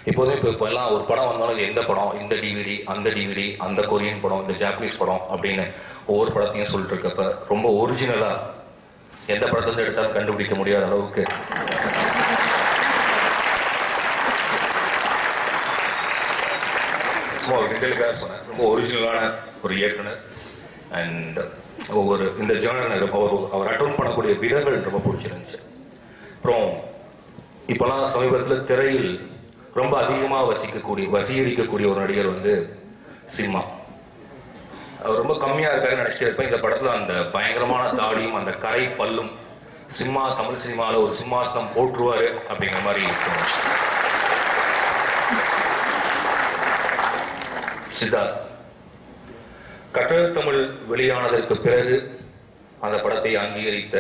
இப்போ எல்லாம் ஒரு படம் வந்தாலும் எந்த படம், இந்த டிவிடி, அந்த டிவிடி, அந்த கொரியன் படம், இந்த ஜாப்பனீஸ் படம் அப்படின்னு ஒவ்வொரு படத்தையும் சொல்லிட்டு இருக்கப்ப ரொம்ப ஒரிஜினலா எந்த படத்துலேருந்து எடுத்தாலும் கண்டுபிடிக்க முடியாத அளவுக்கு சொன்னேன். ரொம்ப ஒரிஜினலான ஒரு இயக்குனர். அண்ட் ஒவ்வொரு இந்த ஜேர்னல் அவர் அட்டெண்ட் பண்ணக்கூடிய விதங்கள் ரொம்ப பிடிச்சிருந்துச்சு. அப்புறம் இப்போலாம் சமீபத்தில் திரையில் ரொம்ப அதிகமாக வசீகரிக்கக்கூடிய ஒரு நடிகர் வந்து சிம்மா. அவர் ரொம்ப கம்மியாக இருக்காருன்னு நினச்சிட்டு இருப்பேன். இந்த படத்தில் அந்த பயங்கரமான தாடியும் அந்த கரை பல்லும் சிம்மா தமிழ் சினிமாவில் ஒரு சிம்மாசனம் போட்டுருவாரு அப்படிங்கிற மாதிரி தோணுச்சு. சித்தார்த் கட்டழு தமிழ் வெளியானதற்கு பிறகு அந்த படத்தை அங்கீகரித்த,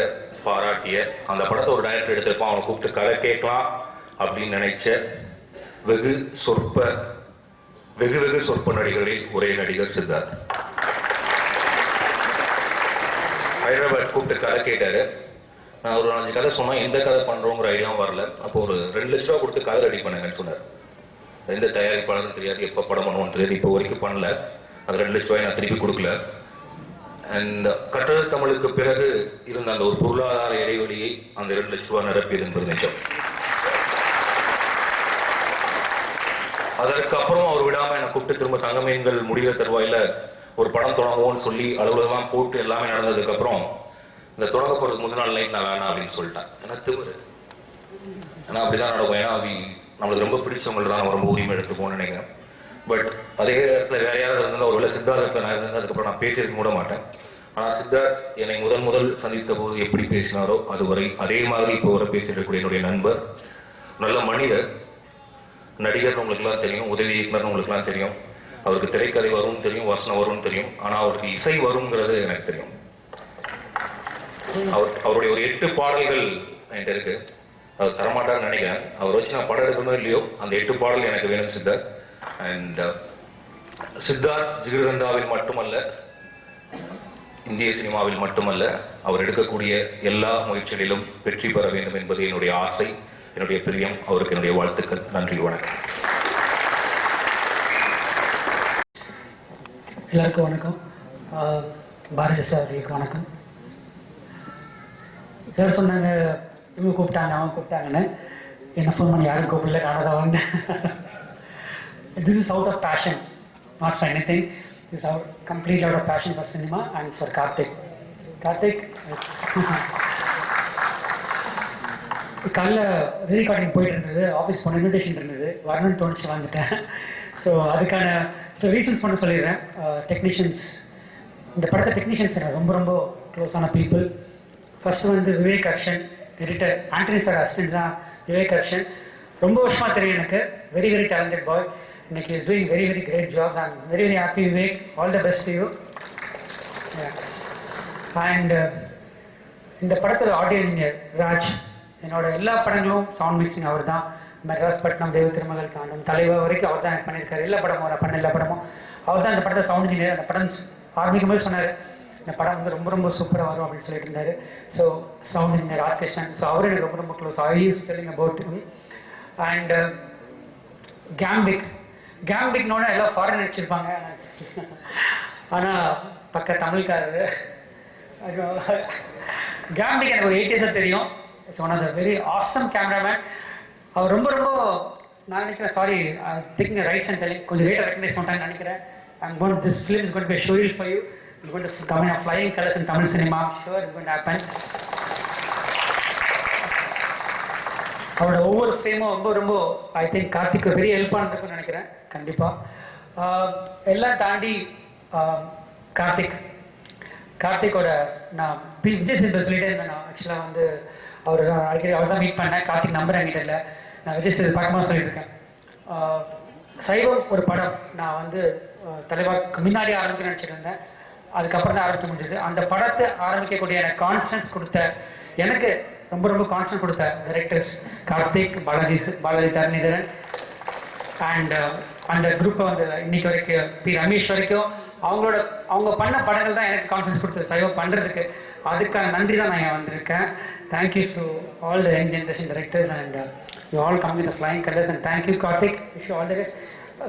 பாராட்டிய, அந்த படத்தை ஒரு டைரக்டர் எடுத்திருப்பான், அவனை கூப்பிட்டு கதை கேட்கலாம் அப்படின்னு நினைச்ச வெகு சொற்ப நடிகர்களில் ஒரே நடிகர் சித்தார்த். ஹைதராபாத் கூப்பிட்டு கதை கேட்டாரு. நான் ஒரு 4 கதை சொன்னேன். எந்த கதை பண்றோங்கிற ஐடியாவும் வரல. அப்போ ஒரு 2 லட்ச ரூபா கொடுத்து கதை ரெடி பண்ணுங்கன்னு சொன்னார். எந்த தயாரிப்பாளரும் தெரியாது, எப்போ படம் பண்ணுவோன்னு தெரியாது. இப்போ வரைக்கும் பண்ணல. அந்த 2 லட்ச ரூபாய் நான் திருப்பி கொடுக்கல. அண்ட் கட்டழு தமிழுக்கு பிறகு இருந்த அந்த ஒரு பொருளாதார இடைவெளியை அந்த 2 லட்ச ரூபாய் நிரப்பியது என்பது நிஜம். அதற்கு அப்புறம் அவர் விடாம என்னை கூப்பிட்டு திரும்ப தங்கமீன்கள் முடிகிற தருவாயில ஒரு படம் தொடங்குவோம்னு சொல்லி அலுவலகம் போட்டு எல்லாமே நடந்ததுக்கு அப்புறம் இந்த தொடங்க போறதுக்கு முந்தின நாள் நைட் நான் வேணாம் அப்படின்னு சொல்லிட்டேன். ஏன்னா திமுரு, ஏன்னா அப்படிதான் நடக்கும். ஏன்னா நம்மளுக்கு ரொம்ப பிடிச்சவங்க தான் நம்ம ரொம்ப உரிமை எடுத்துக்கோன்னு நினைக்கிறேன். பட் அதே இடத்துல வேற யாராவது இருந்தால் ஒருவேளை சித்தார்த்தத்தில் நான் இருந்தேன், அதுக்கப்புறம் நான் பேசியிருக்க கூட மாட்டேன். ஆனால் சித்தார்த் என்னை முதல் சந்தித்த போது எப்படி பேசினாரோ அதுவரை அதே மாதிரி இப்போ வர பேசிட்டு இருக்கக்கூடிய என்னுடைய நண்பர், நல்ல மனிதர், நடிகர்னு உங்களுக்குலாம் தெரியும், உதவி இயக்குனர்னு உங்களுக்குலாம் தெரியும். அவருக்கு திரைக்கதை வரும்னு தெரியும், வசனம் வரும்னு தெரியும். ஆனால் அவருக்கு இசை வருங்கிறது எனக்கு தெரியும். அவருடைய ஒரு 8 பாடல்கள் என்கிட்ட இருக்கு. அவர் தரமாட்டார்னு நினைக்கிறேன். அவர் வச்சு நான் படம் எடுக்கணும் இல்லையோ அந்த 8 பாடல் எனக்கு வேணும் சித்தார்த். அண்ட் சித்தார்த் ஜிகர்தண்டாவில் மட்டுமல்ல, இந்திய சினிமாவில் மட்டுமல்ல, அவர் எடுக்கக்கூடிய எல்லா முயற்சிகளிலும் வெற்றி பெற வேண்டும் என்பது என்னுடைய ஆசை, என்னுடைய பிரியம். அவருக்கு என்னுடைய வாழ்த்துக்கள். நன்றி, வணக்கம். எல்லாருக்கும் வணக்கம். பாரதி சாருக்கு வணக்கம். எல்லாரும் சொன்னாங்க இவங்க கூப்பிட்டாங்க அவங்க கூப்பிட்டாங்கன்னு. என்ன ஃபோன் பண்ணி யாரும் கூப்பிடல, நானாக தான் வந்தேன். This is out of passion, not for anything. This is completely out of passion for cinema and for Karthik. Karthik, காலைல ரீகார்டிங் போயிட்டு இருந்தது, ஆஃபீஸ் போன இன்விடேஷன் இருந்தது, வரணும்னு தோணுச்சு, வந்துட்டேன். ஸோ அதுக்கான சில ரீசன்ஸ் பண்ண சொல்லிடுறேன். டெக்னீஷியன்ஸ், இந்த படத்தை டெக்னீஷியன்ஸ் எனக்கு ரொம்ப ரொம்ப க்ளோஸான பீப்புள். ஃபர்ஸ்ட் வந்து Vivek Arshan, editor. Antony sir assistant தான் விவேக் அர்ஷன். ரொம்ப வருஷமாக தெரியும் எனக்கு. Very very talented boy. இன்னைக்கு is doing very very great job. I am very very happy Vivek. All the best to you. And இந்த படத்தோட ஆடியோ இன்ஜினியர் ராஜ். என்னோட எல்லா படங்களும் சவுண்ட் மிக்சிங் அவர் தான். மெட்ராஸ் பட்டினம், தெய்வ திருமகள், காண்டம், தலைவர் வரைக்கும் அவர் தான் எனக்கு பண்ணியிருக்காரு. எல்லா படமும் அவர் பண்ண எல்லா படமும் அவர் தான். இந்த படத்தை சவுண்ட் இன்ஜினியர். அந்த படம் ஆரம்பிக்கும் போது சொன்னார், இந்த படம் வந்து ரொம்ப ரொம்ப சூப்பராக வரும் அப்படின்னு சொல்லிட்டு இருந்தார். So sound engineer Rajkrishnan. So அவரும் எனக்கு ரொம்ப ரொம்ப close. I use telling about him. And கேம்பிக்னோட எல்லாம் ஃபாரின் நடிச்சிருப்பாங்க, ஆனால் பக்க தமிழ்காரரு. கேம்பிக் எனக்கு ஒரு 8 years தெரியும். It's one of the very awesome cameraman. அவர் ரொம்ப ரொம்ப நான் நினைக்கிறேன், sorry taking rights and telling, கொஞ்சம் லேட்டாக ரெக்கக்னைஸ் பண்ணிட்டாங்கன்னு நினைக்கிறேன். I'm going, this film is going to be a showreel for you. You're going to come in a flying colors in Tamil cinema. Sure, it's going to happen. அவரோட ஒவ்வொரு ஃப்ரேமும் ரொம்ப ரொம்ப I think Karthik பெரிய ஹெல்ப்பாக இருக்குன்னு நினைக்கிறேன். கண்டிப்பாக எல்லாம் தாண்டி கார்த்திக்கோட நான் விஜய் சேதுபதி சொல்லிட்டே இருந்தேன். நான் ஆக்சுவலாக வந்து அவர் தான் மீட் பண்ணேன். கார்த்திக் நம்பர் என்கிட்ட இல்லை. நான் விஜய் சேதுபதி பார்க்கும்போது சொல்லியிருக்கேன். சைவம் ஒரு படம் நான் வந்து தலைவாக்கு முன்னாடி ஆரம்பிக்க நினச்சிட்டு இருந்தேன். அதுக்கப்புறம் தான் ஆரம்பிக்க முடிஞ்சது. அந்த படத்தை ஆரம்பிக்கக்கூடிய எனக்கு கான்ஃபிடன்ஸ் கொடுத்த, எனக்கு ரொம்ப ரொம்ப கான்ஃபிடன்ஸ் கொடுத்த டைரக்டர்ஸ் கார்த்திக், பாலாஜி தரணிதரன் அண்ட் அந்த குரூப்பை வந்து இன்னைக்கு வரைக்கும் பி ரமேஷ் வரைக்கும் அவங்க பண்ண படங்கள் தான் எனக்கு கான்ஃபிடன்ஸ் கொடுத்தது சைவம் பண்ணுறதுக்கு. அதுக்கான நன்றி தான் நான் இங்கே வந்திருக்கேன். Thank you to all the young generation directors and you all come with the flying colours and thank you Karthik. Wish you all the best.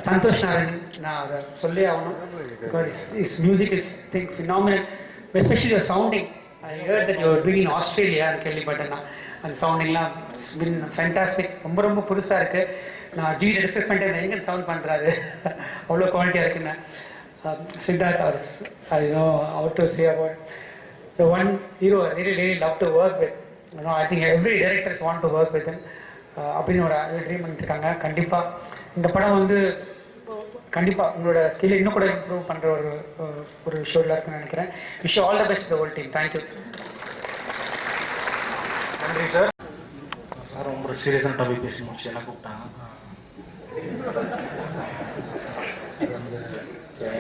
Santhosh Narayanan நான் அதை சொல்லி ஆகணும். Because is music is think phenomenal, especially your sounding. I heard that you are doing in Australia கேள்விப்பட்டேன் நான். அந்த சவுண்டிங்லாம் it's been fantastic. ரொம்ப ரொம்ப புதுசாக இருக்குது. நான் ஜிவிட டிஸ்கஸ் பண்ணிட்டு இருந்தேன், எங்கே சவுண்ட் பண்ணுறாரு, அவ்வளோ குவாலிட்டியாக இருக்குன்னு. சித்தார்த் அவர் I know how to say about the one hero I really love to work with. I think every directors want to work with அப்படின்னு ஒரு ட்ரீம் பண்ணிட்டுருக்காங்க. கண்டிப்பாக இந்த படம் வந்து கண்டிப்பாக உங்களோட ஸ்கில் இன்னும் கூட இம்ப்ரூவ் பண்ணுற ஒரு ஷோவில் இருக்குன்னு நினைக்கிறேன். Wish you all the best the whole team. Thank you. நன்றி சார். சார் ரொம்ப சீரியஸான டாபிக் பேசி முடிச்சு என்ன கூப்பிட்டாங்க.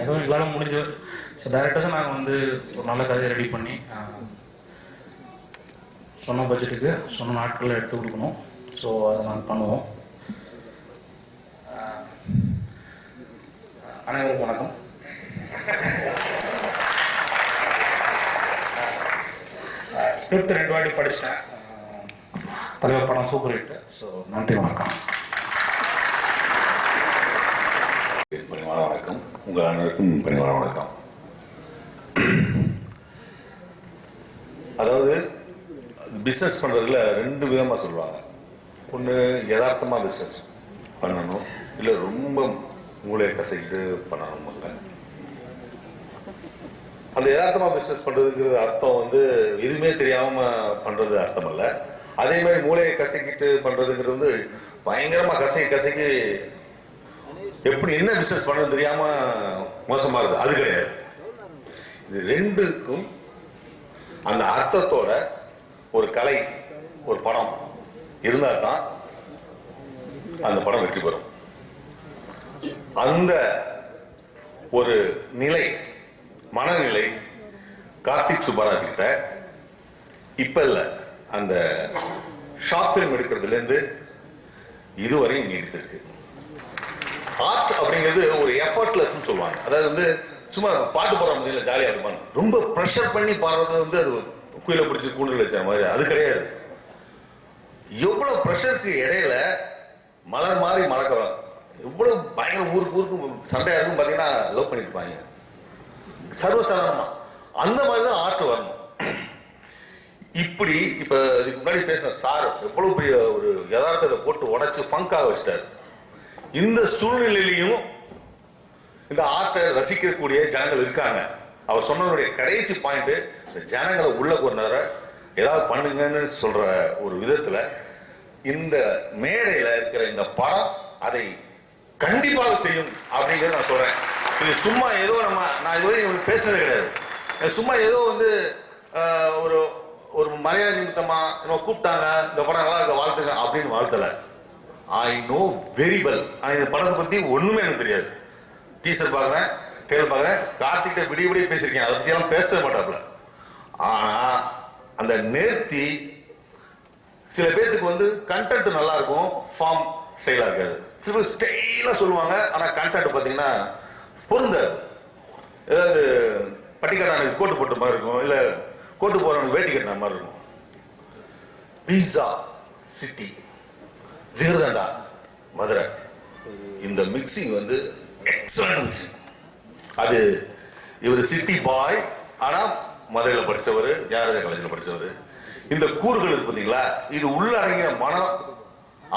ஏதோ எங்களால் முடிஞ்சு ஸோ டேரக்டர்ஸாக நாங்கள் வந்து ஒரு நல்ல கதையை ரெடி பண்ணி சொன்ன பட்ஜெட்டுக்கு சொன்ன நாட்களில் எடுத்து கொடுக்கணும். ஸோ அதை நாங்கள் பண்ணுவோம். அனைவருக்கும் வணக்கம். ஸ்கிரிப்ட் 2 வாட்டி படிச்சிட்டேன். தலைவர் படம் சூப்பர் ஹிட். ஸோ நன்றி, வணக்கம். பணிவான வணக்கம். உங்கள் அனைவருக்கும் பணிவான வணக்கம். அதாவது பிஸ்னஸ் பண்ணுறதுல 2 விதமாக சொல்லுவாங்க. ஒன்று யதார்த்தமாக பிஸ்னஸ் பண்ணணும், இல்லை ரொம்ப மூளையை கசக்கிட்டு பண்ணணும். இல்லை, அந்த யதார்த்தமாக பிஸ்னஸ் பண்ணுறதுங்கிறது அர்த்தம் வந்து எதுவுமே தெரியாமல் பண்ணுறது அர்த்தம் இல்லை. அதே மாதிரி மூளையை கசக்கிட்டு பண்ணுறதுங்கிறது வந்து பயங்கரமாக கசக்கி எப்படி என்ன பிஸ்னஸ் பண்ணுறது தெரியாமல் மோசமாக இருக்குது. அது கிடையாது. இது 2க்கும் அந்த அர்த்தத்தோட ஒரு கலை, ஒரு படம் இருந்தால் தான் அந்த படம் வெற்றி பெறும். அந்த ஒரு நிலை, மனநிலை கார்த்திக் சுப்பராஜ் கிட்ட இப்ப இல்ல, அந்த ஷார்ட் பிலிம் எடுக்கிறதுலேருந்து இதுவரையும் நீடித்திருக்கு. ஆர்ட் அப்படிங்கிறது ஒரு எஃபர்ட்லெஸ் சொல்லுவாங்க. அதாவது வந்து சும்மா பாட்டு போடுற மாதிரி ஜாலியாக இருப்பாங்க. ரொம்ப ப்ரெஷர் பண்ணி பாடுறது வந்து அது குயில பிடிச்சி கூண்டுல வச்ச மாதிரி அது கிடையாது. எவ்வளவு ப்ரெஷருக்கு இடையில மலர் மாதிரி மலக்கலாம், எவ்வளவு பயங்கர ஊருக்கு சண்டையா இருக்கும் பார்த்தீங்கன்னா லவ் பண்ணிட்டு இருப்பாங்க சர்வசாதாரணமா. அந்த மாதிரி தான் ஆர்ட் வரணும். இப்படி இப்ப இதுக்கு முன்னாடி பேசின சார் எவ்வளவு பெரிய ஒரு யதார்த்தத்தை போட்டு உடைச்சு ஃபங்காக வச்சிட்டாரு. இந்த சூழ்நிலையிலையும் இந்த ஆர்ட்டை ரசிக்கக்கூடிய ஜனங்கள் இருக்காங்க. அவர் சொன்னதுடைய கடைசி பாயிண்ட், ஜனங்களை உள்ள கொண்டார ஏதாவது பண்ணுங்கன்னு சொல்ற ஒரு விதத்துல இந்த மேடையில் இருக்கிற இந்த படம் அதை கண்டிப்பாக செய்யும் அப்படிங்கிறத நான் சொல்றேன். இது சும்மா ஏதோ நான் இதுவரை பேசுனது கிடையாது. சும்மா ஏதோ வந்து ஒரு ஒரு மரியாதை நிமித்தமா கூப்பிட்டாங்க இந்த படம் நல்லா இருக்க வாழ்த்துங்க அப்படின்னு வாழ்த்தலை. I know very well. ஆனால் இந்த படத்தை பற்றி ஒன்றுமே எனக்கு தெரியாது. டீசர் பார்க்குறேன், ட்ரெயிலர் பார்க்குறேன், கார்த்திகிட்ட விடிய பேசியிருக்கேன், அதை பற்றியெல்லாம் பேசவே மாட்டாப்புல. ஆனால் அந்த நேர்த்தி சில பேர்த்துக்கு வந்து கண்டென்ட் நல்லா இருக்கும், ஃபார்ம் ஸ்டைலாக இருக்காது. சில பேர் ஸ்டைலாக சொல்லுவாங்க, ஆனால் கண்டென்ட் பார்த்தீங்கன்னா பொருந்தாது. ஏதாவது பட்டிக்காரனுக்கு கோட்டு போட்ட மாதிரி இருக்கும், இல்லை கோட்டு போறவனுக்கு வேட்டி கட்டின மாதிரி இருக்கும். பீஸா சிட்டி, ஜிகர்தண்டா மதுரை, இந்த மிக்சிங் வந்து எக்ஸலண்ட் மிக்சிங். அது இவர் சிட்டி பாய், ஆனால் மதுரையில் படித்தவர், தியாகராஜா காலேஜில் படித்தவர். இந்த கூறுகள் இருக்கு பார்த்தீங்களா, இது உள்ளடங்கிய மனம்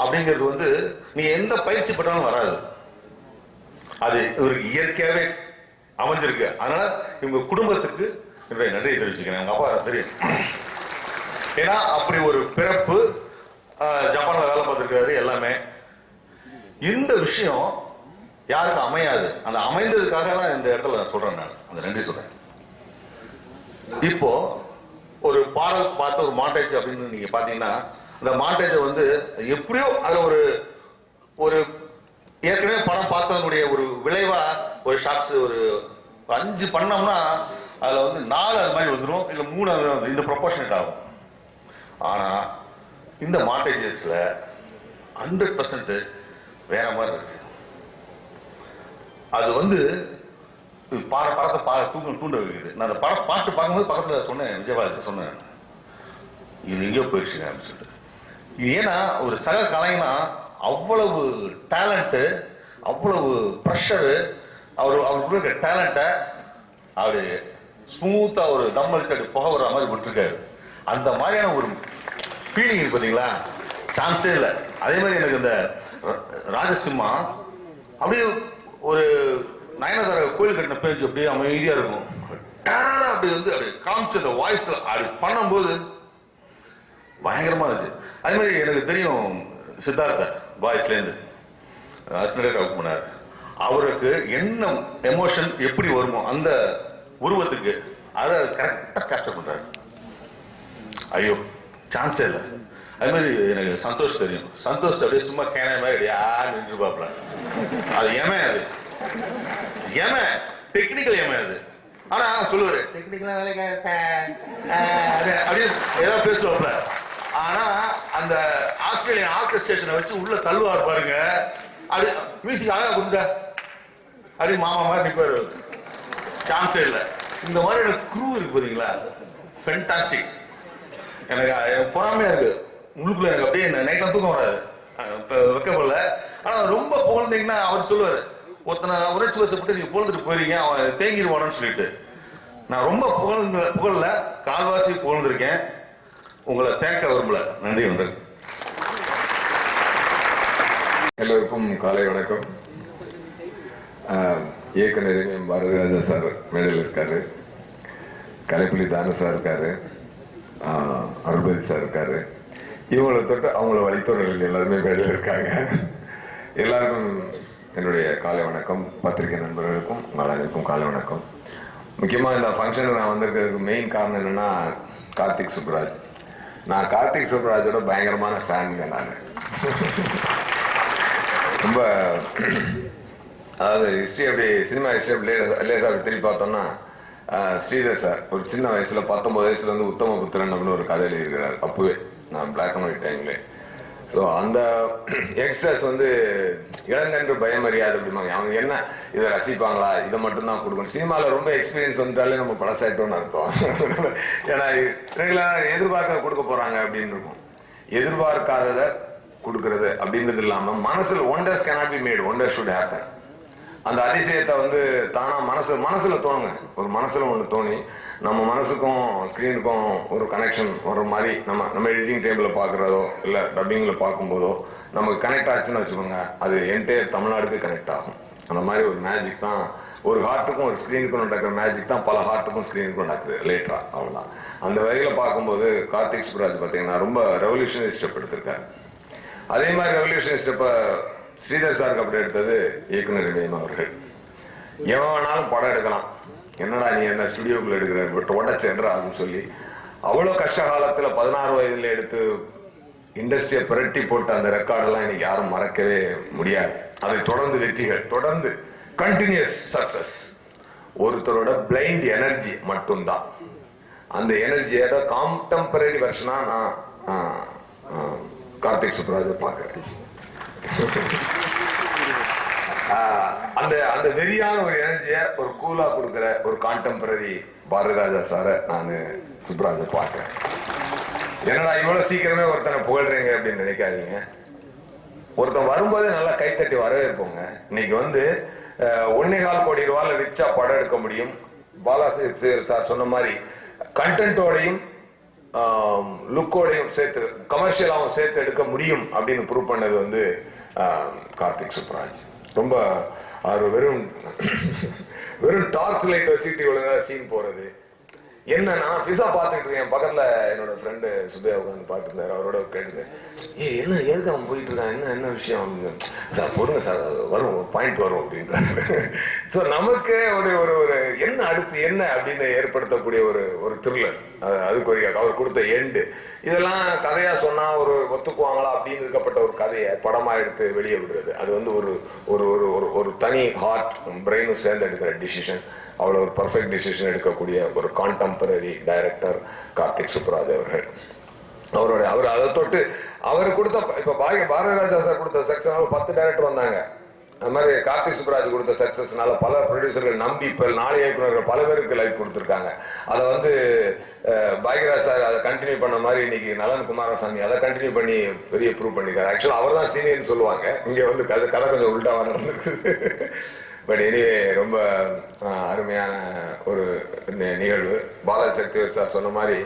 அப்படிங்கிறது வந்து நீ எந்த பயிற்சி பட்டாலும் வராது. அது இவருக்கு இயற்கையாகவே அமைஞ்சிருக்கு. அதனால இவங்க குடும்பத்துக்கு என்னுடைய நன்றியை தெரிவிச்சுக்கிறேன். எங்கள் அப்பா தெரியும், ஏன்னா அப்படி ஒரு பிறப்பு. ஜப்பானில் வேலை பார்த்துருக்காரு எல்லாமே. இந்த விஷயம் யாருக்கும் அமையாது. அந்த அமைந்ததுக்காக தான் இந்த இடத்துல நான் சொல்றேன். நான் அந்த நன்றி சொல்றேன். இப்போ ஒரு பாடல் பார்த்த ஒரு மாண்டேஜ் அப்படின்னு நீங்க பாத்தீங்கன்னா, அந்த மாண்டேஜை வந்து எப்படியோ அதில் ஒரு ஒரு ஏற்கனவே படம் பார்த்தவனுடைய ஒரு விளைவா ஒரு ஷார்ட்ஸ் ஒரு 5 பண்ணோம்னா அதில் வந்து 4 அது மாதிரி வந்துடும், இல்லை 3 அது மாதிரி வந்துடும். இந்த ப்ரொபோர்ஷனேட் ஆகும். ஆனால் இந்த மாண்டேஜஸ்ல 100% வேற மாதிரி இருக்கு. அது வந்து படத்தை தூண்ட வைக்குது. நான் அந்த பாட்டு பார்க்கும்போது பக்கத்தில் சொன்னேன், விஜயபாலத்தை சொன்னேன், இது எங்கேயோ போயிடுச்சுங்க அப்படின்னு சொல்லிட்டு. ஏன்னா ஒரு சக கலைஞனா அவ்வளவு டேலண்ட்டு, அவ்வளவு ப்ரெஷரு, அவருக்குள்ள இருக்க டேலண்ட்டை அவரு ஸ்மூத்தா ஒரு தம்மடிச்சு அப்படி புகை வர்ற மாதிரி விட்டுருக்காரு. அந்த மாதிரியான ஒரு ஃபீலிங் இருக்கு பார்த்தீங்களா, சான்ஸே இல்லை. அதே மாதிரி எனக்கு இந்த ராஜசிம்மா அப்படியே ஒரு நயனதார கோயில் கட்டின பேச்சு அப்படியே அமைதியா இருக்கும். அப்படி வந்து அப்படி காமிச்சு அந்த வாய்ஸ் அப்படி பண்ணும்போது பயங்கரமா இருந்துச்சு. அதே மாதிரி எனக்கு தெரியும் சித்தார்த்த வாய்ஸ்லேருந்து அசிஸ்டன்ட் ஒர்க் பண்ணார். அவருக்கு என்ன எமோஷன் எப்படி வருமோ அந்த உருவத்துக்கு அதை கரெக்டாக கேப்சர் பண்றாரு. ஐயோ சான்ஸே இல்லை. அது மாதிரி எனக்கு சந்தோஷ் தெரியும். சந்தோஷ் அப்படியே சும்மா கேன மாதிரி யார் நின்று பாப்பல. அது ஏமே, அது ஏமே டெக்னிக்கல் ஏமே அது. ஆனா சொல்லுவாரு டெக்னிக்கலா வேலைக்கு அப்படின்னு ஏதாவது பேசுவாப்ல. ஆனா அந்த ஆஸ்திரேலியன் ஆர்கெஸ்ட்ரேஷனை வச்சு உள்ள தள்ளுவார் பாருங்க, அப்படி மியூசிக் அழகா கொடுத்துட்டா அப்படி மாமா மாதிரி நிற்பாரு. சான்ஸே இல்லை. இந்த மாதிரி எனக்கு க்ரூ இருக்கு பார்த்தீங்களா, ஃபென்டாஸ்டிக். எனக்கு பொறாமையா இருக்கு உள்ளுக்குள்ள. எனக்கு அப்படியே நைட்லாம் தூக்கம் வராது, வைக்கப்படல. ஆனால் ரொம்ப புகழ்ந்தீங்கன்னா அவர் சொல்லுவார், ஒருத்தனை உணர்ச்சி வசப்பட்டு நீங்கள் புகழ்ந்துட்டு போயிருக்கீங்க, அவன் தேங்கிடுவானு சொல்லிட்டு. நான் ரொம்ப புகழல, கால்வாசி புகழ்ந்திருக்கேன். உங்களை தேக்க விரும்பல. நன்றி. வந்தது எல்லோருக்கும் காலை வணக்கம். இயக்குனர் பாரதிராஜா சார் மேடையில் இருக்காரு, கலைப்புலி தானு சார் இருக்காரு, அருள்பதி சார் இருக்காரு. இவங்களை தொட்டு அவங்கள வழித்தோழர்கள் எல்லாருமே மேடையில் இருக்காங்க. எல்லாருக்கும் என்னுடைய காலை வணக்கம். பத்திரிகை நண்பர்களுக்கும் உங்கள் அனைவருக்கும் காலை வணக்கம். முக்கியமாக இந்த ஃபங்க்ஷனுக்கு நான் வந்திருக்கிறதுக்கு மெயின் காரணம் என்னென்னா, கார்த்திக் சுப்புராஜ். நான் கார்த்திக் சுப்புராஜோட பயங்கரமான ஃபேனுங்க. நான் ரொம்ப, அதாவது ஹிஸ்ட்ரி அப்படி சினிமா ஹிஸ்ட்ரி அப்படி லேசாக அப்படி திரும்பி பார்த்தோம்னா, ஸ்ரீதர் சார் ஒரு சின்ன வயசில் 19 வயசுல வந்து உத்தம புத்திரன் அப்படின்னு ஒரு கதை எழுதியிருக்கிறார். அப்போவே நான் பிளாக் அண்ட் ஒயிட் டைம்லே. ஸோ அந்த யங்ஸ்டர்ஸ் வந்து இளங்கன்று பயமறியாது அப்படிம்பாங்க. அவங்க என்ன இதை ரசிப்பாங்களா, இதை மட்டும்தான் கொடுக்கணும். சினிமாவில் ரொம்ப எக்ஸ்பீரியன்ஸ் வந்துட்டாலே நம்ம பழசாயிட்டோம்னு அர்த்தம். ஏன்னா ரெகுலராக எதிர்பார்க்க கொடுக்க போகிறாங்க அப்படின்னு இருக்கும். எதிர்பார்க்காததை கொடுக்கறது அப்படின்றது இல்லாமல் மனசில் wonders cannot be made, wonders should happen. அந்த அதிசயத்தை வந்து தானாக மனசில் தோணுங்க. ஒரு மனசில் ஒன்று தோணி நம்ம மனசுக்கும் ஸ்க்ரீனுக்கும் ஒரு கனெக்ஷன் ஒரு மாதிரி நம்ம எடிட்டிங் டேபிளில் பார்க்குறதோ இல்லை டப்பிங்கில் பார்க்கும்போதோ நமக்கு கனெக்ட் ஆச்சுன்னு வச்சுக்கோங்க, அது என்டையர் தமிழ்நாடுக்கு கனெக்ட் ஆகும். அந்த மாதிரி ஒரு மேஜிக் தான் ஒரு ஹார்ட்டுக்கும் ஒரு ஸ்க்ரீனுக்கும் நடக்கிற மேஜிக் தான் பல ஹார்ட்டுக்கும் ஸ்க்ரீனுக்கும் நடக்குது லேட்டராக. அவ்வளோதான். அந்த வகையில் பார்க்கும்போது கார்த்திக் சுப்புராஜ் பார்த்தீங்கன்னா ரொம்ப ரெவல்யூஷனரி ஸ்டெப் எடுத்திருக்காரு. அதே மாதிரி ரெவல்யூஷனிஸ்ட் இப்போ ஸ்ரீதர் சாருக்கு அப்படி எடுத்தது இயக்குனர் இமயம் அவர்கள். எவன் வேணாலும் படம் எடுக்கலாம், என்னடா நீ என்ன ஸ்டுடியோக்குள்ள எடுக்கிற பட் உடச்சென்ற அப்படின்னு சொல்லி அவ்வளோ கஷ்ட காலத்தில் 16 வயதில் எடுத்து இண்டஸ்ட்ரியை புரட்டி போட்ட அந்த ரெக்கார்டெல்லாம் இன்னைக்கு யாரும் மறக்கவே முடியாது. அதை தொடர்ந்து வெற்றிகள், தொடர்ந்து கண்டினியூஸ் சக்சஸ். ஒருத்தரோட பிளைண்ட் எனர்ஜி மட்டும்தான். அந்த எனர்ஜியோட கான்டெம்பரரி வெர்ஷனா நான் கார்த்திக் சுப்ராஜை பார்க்குறேன். அந்த அந்த வெறியான ஒரு எனர்ஜியை ஒரு கூலா கொடுக்குற ஒரு கான்டெம்பரரி பாரதிராஜா சாரை நான் சுப்ராஜை பார்க்குறேன். என்னடா இவ்வளவு சீக்கிரமே ஒருத்தனை புகழ்றீங்க அப்படின்னு நினைக்காதீங்க. ஒருத்தன் வரும்போதே நல்லா கைத்தட்டி வரவேற்போங்க. இன்னைக்கு வந்து 1.25 கோடி ரூபாயில ரிச்சா படம் எடுக்க முடியும். பாலாஜி சார் சொன்ன மாதிரி கண்டென்ட்டோடையும் லுக்கோடையும் சேர்த்து கமர்ஷியலாகவும் சேர்த்து எடுக்க முடியும் அப்படின்னு ப்ரூவ் பண்ணது வந்து கார்த்திக் சுப்ராஜ். ரொம்ப அவர் வெறும் டார்ச் லைட் வச்சுக்கிட்டு இவ்வளவு சீன் போறது என்னன்னா பிசா பார்த்துட்டு இருக்கேன். பக்கத்துல என்னோட ஃப்ரெண்டு சுபையா உட்காந்து பார்த்துட்டு இருந்தாரு. அவரோட கேட்டுருந்தேன், என்ன எதுக்கு அவன் போயிட்டு இருக்கான், என்ன விஷயம் அப்படின்னு. சார் பொறுங்க சார், வரும் பாயிண்ட் வரும் அப்படின்றாரு. ஸோ நமக்கு ஒரு என்ன அடுத்து என்ன அப்படின்னு ஏற்படுத்தக்கூடிய ஒரு த்ரில்லர். அதுக்குரிய அவர் கொடுத்த எண்டு இதெல்லாம் கதையா சொன்னா ஒரு ஒத்துக்குவாங்களா அப்படின்னு இருக்கப்பட்ட ஒரு கதையை படமா எடுத்து வெளியே விடுறது, அது வந்து ஒரு தனி ஹார்ட் பிரெயினும் சேர்ந்து எடுக்கிற டிசிஷன். அவ்வளோ ஒரு பர்ஃபெக்ட் டிசிஷன் எடுக்கக்கூடிய ஒரு கான்டெம்பரரி டைரக்டர் கார்த்திக் சுப்ராஜ் அவர்கள். அவர் அதை தொட்டு அவர் கொடுத்த இப்போ பாரதிராஜா சார் கொடுத்த சக்ஸஸ்னால 10 டைரக்டர் வந்தாங்க. அது மாதிரி கார்த்திக் சுப்ராஜ் கொடுத்த சக்ஸஸ்னால பல ப்ரொடியூசர்கள் நம்பி இப்போ 4 இயக்குநர்கள் பல பேருக்கு லைஃப் கொடுத்துருக்காங்க. அதை வந்து பாக்யராஜ் சார் அதை கண்டினியூ பண்ண மாதிரி இன்னைக்கு நலன் குமாரசாமி அதை கண்டினியூ பண்ணி பெரிய ப்ரூவ் பண்ணியிருக்காரு. ஆக்சுவலாக அவர் தான் சீனியர்னு சொல்லுவாங்க, இங்கே வந்து கதை கொஞ்சம் உள்டாவாக நடந்துருக்கு. பட் எனிவே ரொம்ப அருமையான ஒரு நிகழ்வு. பாலாஜி சக்திவேல் சார் சொன்ன மாதிரி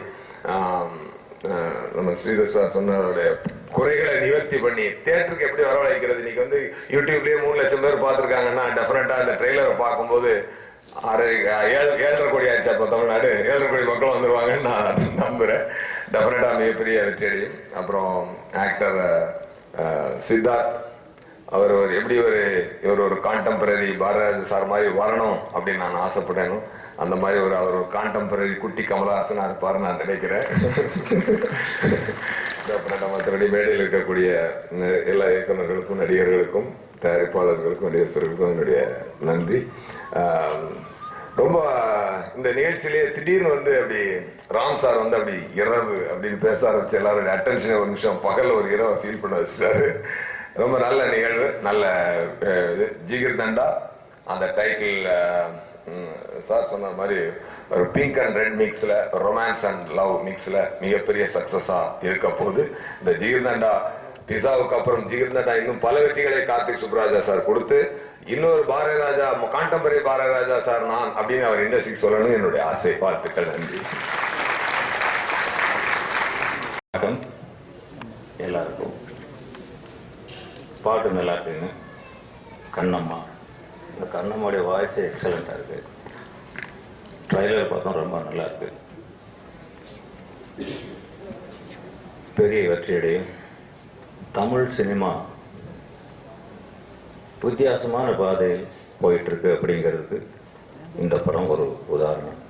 நம்ம ஸ்ரீதர் சார் சொன்னதோடைய குறைகளை நிவர்த்தி பண்ணி தியேட்டருக்கு எப்படி வரவழைக்கிறது. இன்னைக்கு வந்து யூடியூப்லேயே 3 லட்சம் பேர் பார்த்துருக்காங்கன்னா டெஃபினட்டாக அந்த ட்ரெய்லரை பார்க்கும்போது 7.5 கோடி ஆயிடுச்சு. அப்போ தமிழ்நாடு 7.5 கோடி மக்கள் வந்துடுவாங்கன்னு நான் நம்புகிறேன். டெஃபினட்டாக மிகப்பெரிய வெற்றி அடையும். அப்புறம் ஆக்டர் சித்தார்த் அவர் எப்படி இவர் ஒரு கான்டெம்பரரி பாரதிராஜா சார் மாதிரி வரணும் அப்படின்னு நான் ஆசைப்படணும். அந்த மாதிரி அவர் ஒரு கான்டெம்பரரி குட்டி கமலஹாசனா இருப்பாருன்னு நான் நினைக்கிறேன். மற்றபடி மேடையில் இருக்கக்கூடிய எல்லா இயக்குநர்களுக்கும் நடிகர்களுக்கும் தயாரிப்பாளர்களுக்கும் நடிகர்களுக்கும் என்னுடைய நன்றி. ரொம்ப இந்த நிகழ்ச்சியிலேயே திடீர்னு வந்து அப்படி ராம் சார் வந்து அப்படி இரவு அப்படின்னு பேச ஆரம்பிச்சு எல்லாருடைய அட்டென்ஷனை ஒரு நிமிஷம் பகலில் ஒரு இரவை ஃபீல் பண்ண வச்சுட்டாரு. ரொம்ப நல்ல நிகழ்வு, நல்ல இது. ஜிகிர் தண்டா அந்த டைட்டில் சார் சொன்ன மாதிரி ஒரு பிங்க் அண்ட் ரெட் மிக்ஸில் ரொமான்ஸ் அண்ட் லவ் மிக்ஸில் மிகப்பெரிய சக்ஸஸாக இருக்க போது. இந்த ஜிகிர் தண்டா பிசாவுக்கு அப்புறம் ஜிகிர் தண்டா இன்னும் பல வெற்றிகளை கார்த்திக் சுப்ராஜா சார் கொடுத்து இன்னொரு பாரதிராஜா கான்டெம்பரரி பாரதிராஜா சார் நான் அப்படின்னு அவர் இண்டஸ்ட்ரிக்கு சொல்லணும்னு என்னுடைய ஆசை. வாழ்த்துக்கள், நன்றி. வணக்கம் எல்லாருக்கும். பாட்டு நல்லா இருக்குங்க. கண்ணம்மா, இந்த கண்ணம்மாவுடைய வாய்ஸே எக்ஸலண்ட்டாக இருக்குது. ட்ரைலர் பார்த்தோம், ரொம்ப நல்லா இருக்கு. பெரிய வெற்றியடையும். தமிழ் சினிமா வித்தியாசமான பாதையில் போயிட்டுருக்கு அப்படிங்கிறதுக்கு இந்த படம் ஒரு உதாரணம்.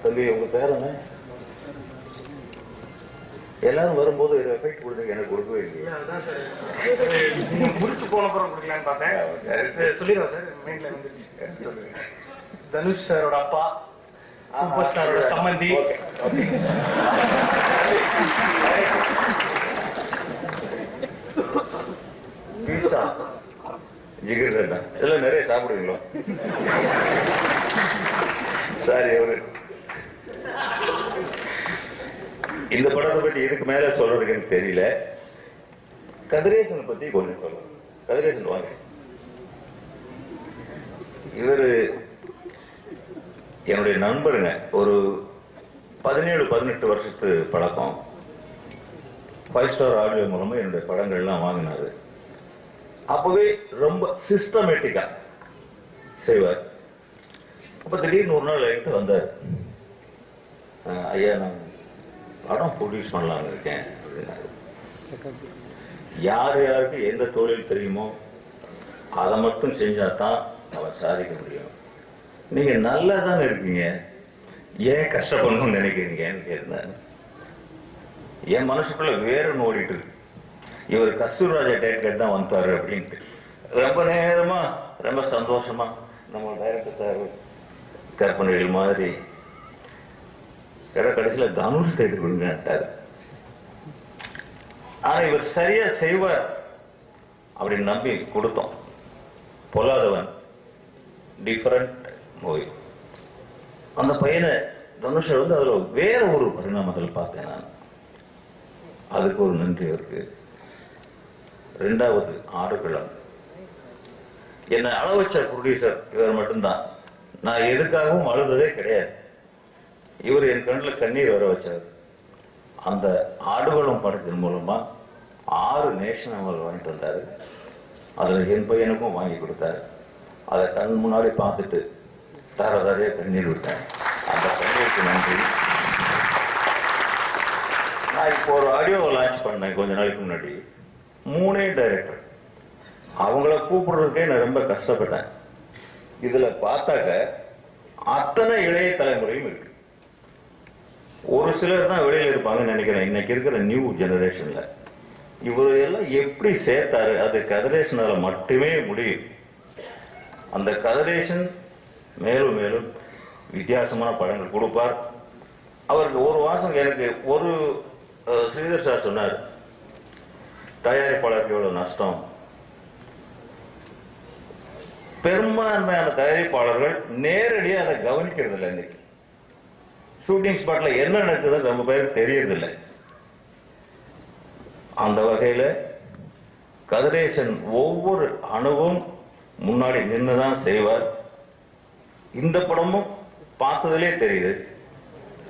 தம்பி, உங்கள் பேர் என்ன? எல்லாரும் வரும்போது ஒரு எஃபெக்ட் கொடுத்து எனக்கு கொடுக்கவே இல்லையா? அதான் சார், நீங்கள் முடிச்சு போன அப்புறம் கொடுக்கலான்னு பார்த்தேன். சொல்லிடுவோம் சார், மைண்டில் வந்துருச்சு. சொல்லுங்க. தனுஷ் சாரோட அப்பா, சூப்பர் ஸ்டாரோட சம்மந்தி. பீஸா, ஜிகர் தண்டா இதெல்லாம் நிறைய சாப்பிடுவீங்களா? சாரி, அவரு இந்த படத்தை பற்றி இதுக்கு மேல சொல்றதுக்கு எனக்கு தெரியல. கதிரேசனை பத்தி கொஞ்சம் சொல்லுங்க. கதிரேசன் வாங்க. இவர் என்னுடைய நண்பருங்க. ஒரு 17-18 வருஷத்து பழக்கம். 5 ஸ்டார் ஆடியோ மூலமா என்னுடைய படங்கள்லாம் வாங்கினாரு. அப்பவே ரொம்ப சிஸ்டமேட்டிக்கா செய்வார். அப்ப திடீர்னு ஒரு நாள் என்கிட்ட வந்தார். ஐயா, நான் படம் ப்ரொடியூஸ் பண்ணலான்னு இருக்கேன் அப்படின்னாரு. யார் யாருக்கு எந்த தொழில் தெரியுமோ அதை மட்டும் செஞ்சால் தான் அவன் சாதிக்க முடியும். நீங்கள் நல்லா தானே இருக்கீங்க, ஏன் கஷ்டப்படணும்னு நினைக்கிறீங்கன்னு கேட்டேன். என் மனசுக்குள்ள வேறு ஓடிட்டு இருக்கு. இவர் கஸ்தூர்ராஜா டேட் தான் வந்தாரு அப்படின்ட்டு ரொம்ப நேரமா ரொம்ப சந்தோஷமா நம்ம டைரக்டர் சார் கற்பனைகள் மாதிரி கடைசியில் தனுஷ் டேட் கொடுங்கட்டாரு. ஆனா இவர் சரியா செய்வார் அப்படின்னு நம்பி கொடுத்தோம். பொல்லாதவன் டிஃபரண்ட் மூவி. அந்த பையனை தனுஷை வந்து அதில் வேற ஒரு பரிணாமத்தில் பார்த்தேன் நான். அதுக்கு ஒரு நன்றி இருக்கு. ரெண்டாவது ஆடுகளம். என்னை அழ வச்ச ப்ரொடியூசர் இவர் மட்டும்தான். நான் எதுக்காகவும் அழுததே கிடையாது. இவர் என் கண்ணில் கண்ணீர் வர வச்சார். அந்த ஆடுகளம் படத்தின் மூலமா 6 நேஷனல் அவார்டு வாங்கிட்டு வந்தார். அதில் என் பையனுக்கும் வாங்கி கொடுத்தாரு. அதை கண் முன்னாடி பார்த்துட்டு தரதரையே கண்ணீர் விட்டேன். அந்த கண்ணீருக்கு நன்றி. நான் இப்போ ஒரு ஆடியோவை லான்ச் பண்ணேன் கொஞ்ச நாளைக்கு முன்னாடி. 3 டைரக்டர் அவங்கள கூப்பிடுறதுக்கே நான் ரொம்ப கஷ்டப்பட்டேன். இதில் பார்த்தாக்க அத்தனை இளைய தலைமுறையும் இருக்கு. ஒரு சிலர் தான் வெளியில் இருப்பாங்கன்னு நினைக்கிறேன் இன்னைக்கு இருக்கிற நியூ ஜெனரேஷன்ல. இவர் எல்லாம் எப்படி சேர்த்தாரு? அது கதிரேஷனால மட்டுமே முடியும். அந்த கதிரேஷன் மேலும் மேலும் வித்தியாசமான படங்கள் கொடுப்பார். அவருக்கு ஒரு வாசம் எனக்கு ஒரு ஸ்ரீதர் சார் சொன்னார், தயாரிப்பாளருக்கு எவ்வளவு நஷ்டம். பெரும்பான்மையான தயாரிப்பாளர்கள் நேரடியாக அதை கவனிக்கிறது இல்லை. இன்னைக்கு ஷூட்டிங் ஸ்பாட்ல என்ன நடக்குதுன்னு ரொம்ப பேருக்கு தெரியறதில்லை. அந்த வகையில கதிரேசன் ஒவ்வொரு அணுவும் முன்னாடி நின்றுதான் செய்வார். இந்த படமும் பார்த்ததிலே தெரியுது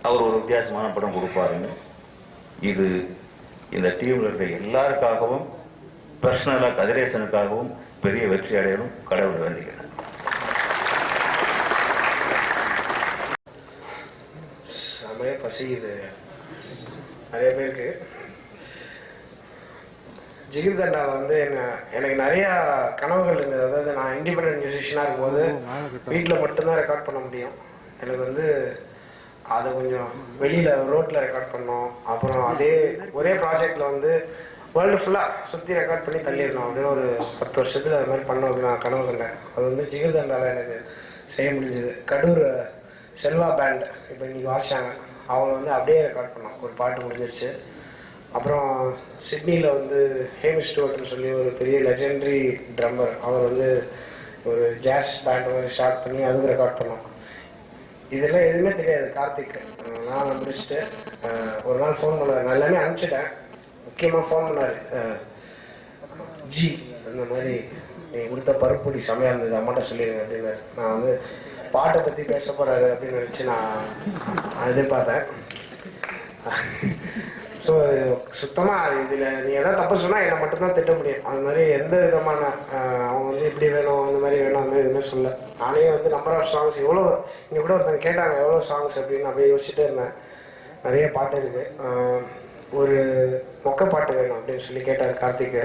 அவர் ஒரு வித்தியாசமான படம் கொடுப்பாருன்னு. இது இந்த டீம்ல இருக்கிற எல்லாருக்காகவும் பர்சனலா கதிரேசனுக்காகவும் பெரிய வெற்றி அடையணும் கடவுளை வேண்டிக்கிறேன். செமைய பசிக்குது நிறைய பேருக்கு. ஜிகிர்தண்டாவில் வந்து எனக்கு நிறையா கனவுகள் இருந்தது. அதாவது நான் இண்டிபெண்டன்ட் மியூசிஷியனாக இருக்கும்போது வீட்டில் மட்டும்தான் ரெக்கார்ட் பண்ண முடியும். எனக்கு வந்து அதை கொஞ்சம் வெளியில் ரோட்டில் ரெக்கார்ட் பண்ணோம். அப்புறம் அதே ஒரே ப்ராஜெக்டில் வந்து வேர்ல்டு ஃபுல்லாக சுற்றி ரெக்கார்ட் பண்ணி தள்ளிடணும் அப்படின்னு ஒரு 10 வருஷத்தில் அது மாதிரி பண்ணோம் அப்படின்னு நான் கனவு கண்டேன். அது வந்து ஜிகிர்தண்டாவில் எனக்கு செய்ய முடிஞ்சது. கடூர் செல்வா பேண்ட் இப்போ இன்றைக்கி வாசிச்சாங்க. அவங்க வந்து அப்படியே ரெக்கார்ட் பண்ணோம். ஒரு பாட்டு முடிஞ்சிருச்சு. அப்புறம் சிட்னியில் வந்து ஹேமிஷ் ஸ்டூவர்ட்னு சொல்லி ஒரு பெரிய லெஜெண்டரி ட்ரம்மர், அவர் வந்து ஒரு ஜாஸ் பேண்ட் மாதிரி ஸ்டார்ட் பண்ணி அதுவும் ரெக்கார்ட் பண்ணோம். இதெல்லாம் எதுவுமே தெரியாது கார்த்திக். நான் முடிச்சுட்டு ஒரு நாள் ஃபோன் பண்ணார். நான் எல்லாமே அனுப்பிச்சிட்டேன். முக்கியமாக ஃபோன் பண்ணார், ஜி அந்த மாதிரி நீ கொடுத்த பருப்புடி செமையாக இருந்தது, அம்மாட்ட சொல்லிடுங்க அப்படின்னு. நான் வந்து பாட்டை பற்றி பேச போகிறாரு அப்படின்னு நினச்சி நான் எதிர்பார்த்தேன். ஸோ சுத்தமாக இதில் நீ எதாவது தப்பு சொன்னால் என்னை மட்டும்தான் திட்ட முடியும். அது மாதிரி எந்த விதமான அவங்க வந்து இப்படி வேணும் அந்த மாதிரி வேணும் அந்த மாதிரி எதுவுமே சொல்ல. நானே வந்து நம்பர் ஆஃப் சாங்ஸ் எவ்வளோ இங்கே கூட ஒருத்தங்க கேட்டாங்க எவ்வளோ சாங்ஸ் அப்படின்னு அப்படியே யோசிச்சுட்டே இருந்தேன். நிறைய பாட்டு இருக்குது. ஒரு மொக்க பாட்டு வேணும் அப்படின்னு சொல்லி கேட்டார் கார்த்திக்கு.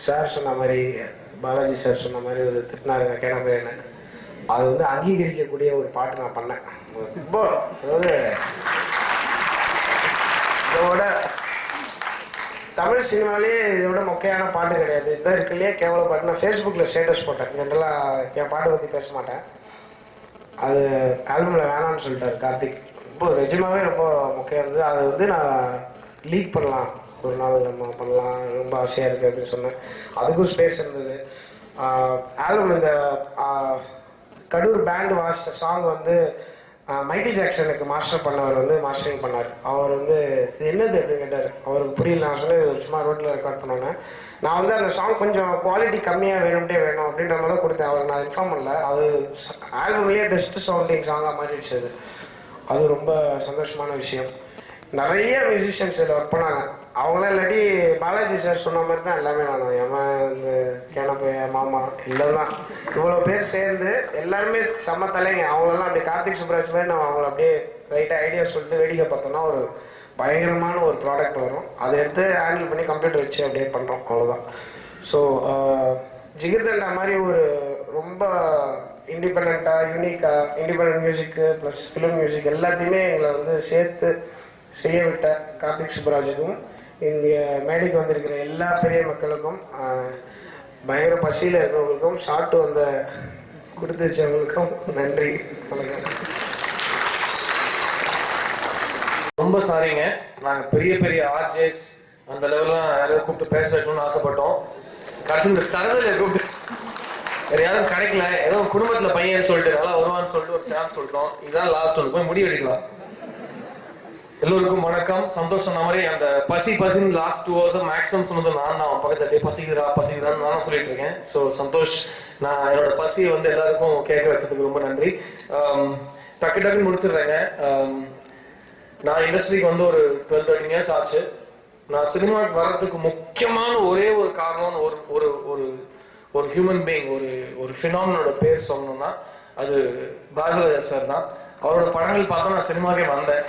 சார் சொன்ன மாதிரி பாலாஜி சார் சொன்ன மாதிரி ஒரு திட்டினாருங்க கேனப்பேன்னு. அது வந்து அங்கீகரிக்கக்கூடிய ஒரு பாட்டு நான் பண்ணேன். ரொம்ப அதாவது இதோட தமிழ் சினிமாலே இதோட மொக்கையான பாட்டு கிடையாது. இதுதான் இருக்குல்லையே கேவல பாட்டு. நான் ஃபேஸ்புக்கில் ஸ்டேட்டஸ் போட்டேன். ஜென்ரலாக என் பாட்டை பற்றி பேச மாட்டேன். அது ஆல்பமில் வேணான்னு சொல்லிட்டார் கார்த்திக். ரொம்ப நிஜமாகவே ரொம்ப மொக்கையாக இருந்தது. அதை வந்து நான் லீக் பண்ணலாம், ஒரு நாள் நம்ம பண்ணலாம், ரொம்ப ஆசையாக இருக்குது அப்படின்னு சொன்னேன். அதுக்கும் ஸ்பேஸ் இருந்தது. ஆல்பம் இந்த கடூர் பேண்டு வாசித்த சாங் வந்து மைக்கேல் ஜாக்சனுக்கு மாஸ்டர் பண்ணவர் வந்து மாஸ்டரிங் பண்ணார். அவர் வந்து இது என்னது அப்படின்னு கேட்டார். அவருக்கு புரியல. நான் சொன்னது சும்மா ரோட்டில் ரெக்கார்ட் பண்ணோன்னே நான் வந்து அந்த சாங் கொஞ்சம் குவாலிட்டி கம்மியாக வேணும்ட்டே வேணும் அப்படின்ற மாதிரி தான் கொடுத்தேன். அவருக்கு நான் இன்ஃபார்ம் பண்ணல. அது ஆல்பம்லேயே பெஸ்ட் சவுண்டிங் சாங்காக மாறிடுச்சு. அது ரொம்ப சந்தோஷமான விஷயம். நிறைய மியூசிஷியன்ஸ் இதில் ஒர்க் பண்ணாங்க. அவங்களாம் இல்லாட்டி பாலாஜி சார் சொன்ன மாதிரி தான் எல்லாமே நான் இந்த கேனப்பைய மாமா எல்லாம் தான் இவ்வளோ பேர் சேர்ந்து எல்லாருமே செம்ம தலைங்க. அவங்களெல்லாம் அப்படியே கார்த்திக் சுப்ராஜ் மாதிரி நம்ம அவங்கள அப்படியே ரைட்டாக ஐடியா சொல்லிட்டு வேடிக்கை பார்த்தோன்னா ஒரு பயங்கரமான ஒரு ப்ராடக்ட் வரும். அதை எடுத்து ஹேண்டில் பண்ணி கம்ப்யூட்டர் வச்சு அப்படியே பண்ணுறோம், அவ்வளோதான். ஸோ ஜிகர்தண்டா மாதிரி ஒரு ரொம்ப இண்டிபெண்ட்டாக யூனிக்காக இண்டிபெண்ட் மியூசிக்கு ப்ளஸ் ஃபிலிம் மியூசிக் எல்லாத்தையுமே எங்களை வந்து சேர்த்து செய்ய விட்ட கார்த்திக் சுப்ராஜுக்கும் இங்கே மேடைக்கு வந்திருக்கிற எல்லா பெரிய மக்களுக்கும் பயங்கர பசியில் இருக்கிறவங்களுக்கும் ஷார்ட் வந்த கொடுத்து வச்சவங்களுக்கும் நன்றி. வணக்கம். ரொம்ப சாரிங்க, நாங்கள் பெரிய பெரிய ஆர்ஜேஸ் அந்த லெவலாம் யாரையும் கூப்பிட்டு பேச வைக்கணும்னு ஆசைப்பட்டோம். கடைசி இந்த தரதில் கூப்பிட்டு வேறு யாரும் கிடைக்கல. ஏதோ குடும்பத்தில் பையன் சொல்லிட்டு நல்லா வருவான்னு சொல்லிட்டு ஒரு சான்ஸ் கொடுத்தோம். இதுதான் லாஸ்ட் ஒன்று, போய் முடிவு எடுக்கலாம். எல்லோருக்கும் வணக்கம். சந்தோஷம் சொன்ன மாதிரி அந்த பசின்னு லாஸ்ட் 2 hours மேக்ஸிமம் சொன்னது நான் தான். பக்கத்துல பசிக்குதான்னு நான் சொல்லிட்டு இருக்கேன். ஸோ சந்தோஷ், நான் என்னோட பசியை வந்து எல்லாருக்கும் கேட்க வச்சதுக்கு ரொம்ப நன்றி. டக்குன்னு முடிச்சிடுறேங்க. நான் இண்டஸ்ட்ரிக்கு வந்து ஒரு 12-13 years ஆச்சு. நான் சினிமாவுக்கு வர்றதுக்கு முக்கியமான ஒரே ஒரு காரணம், ஒரு ஹியூமன் பீயிங், ஒரு ஃபினாமினோட பேர் சொல்லணும்னா அது பாரதிராஜா சார் தான். அவரோட படங்கள் பார்த்தா நான் சினிமாவே வந்தேன்.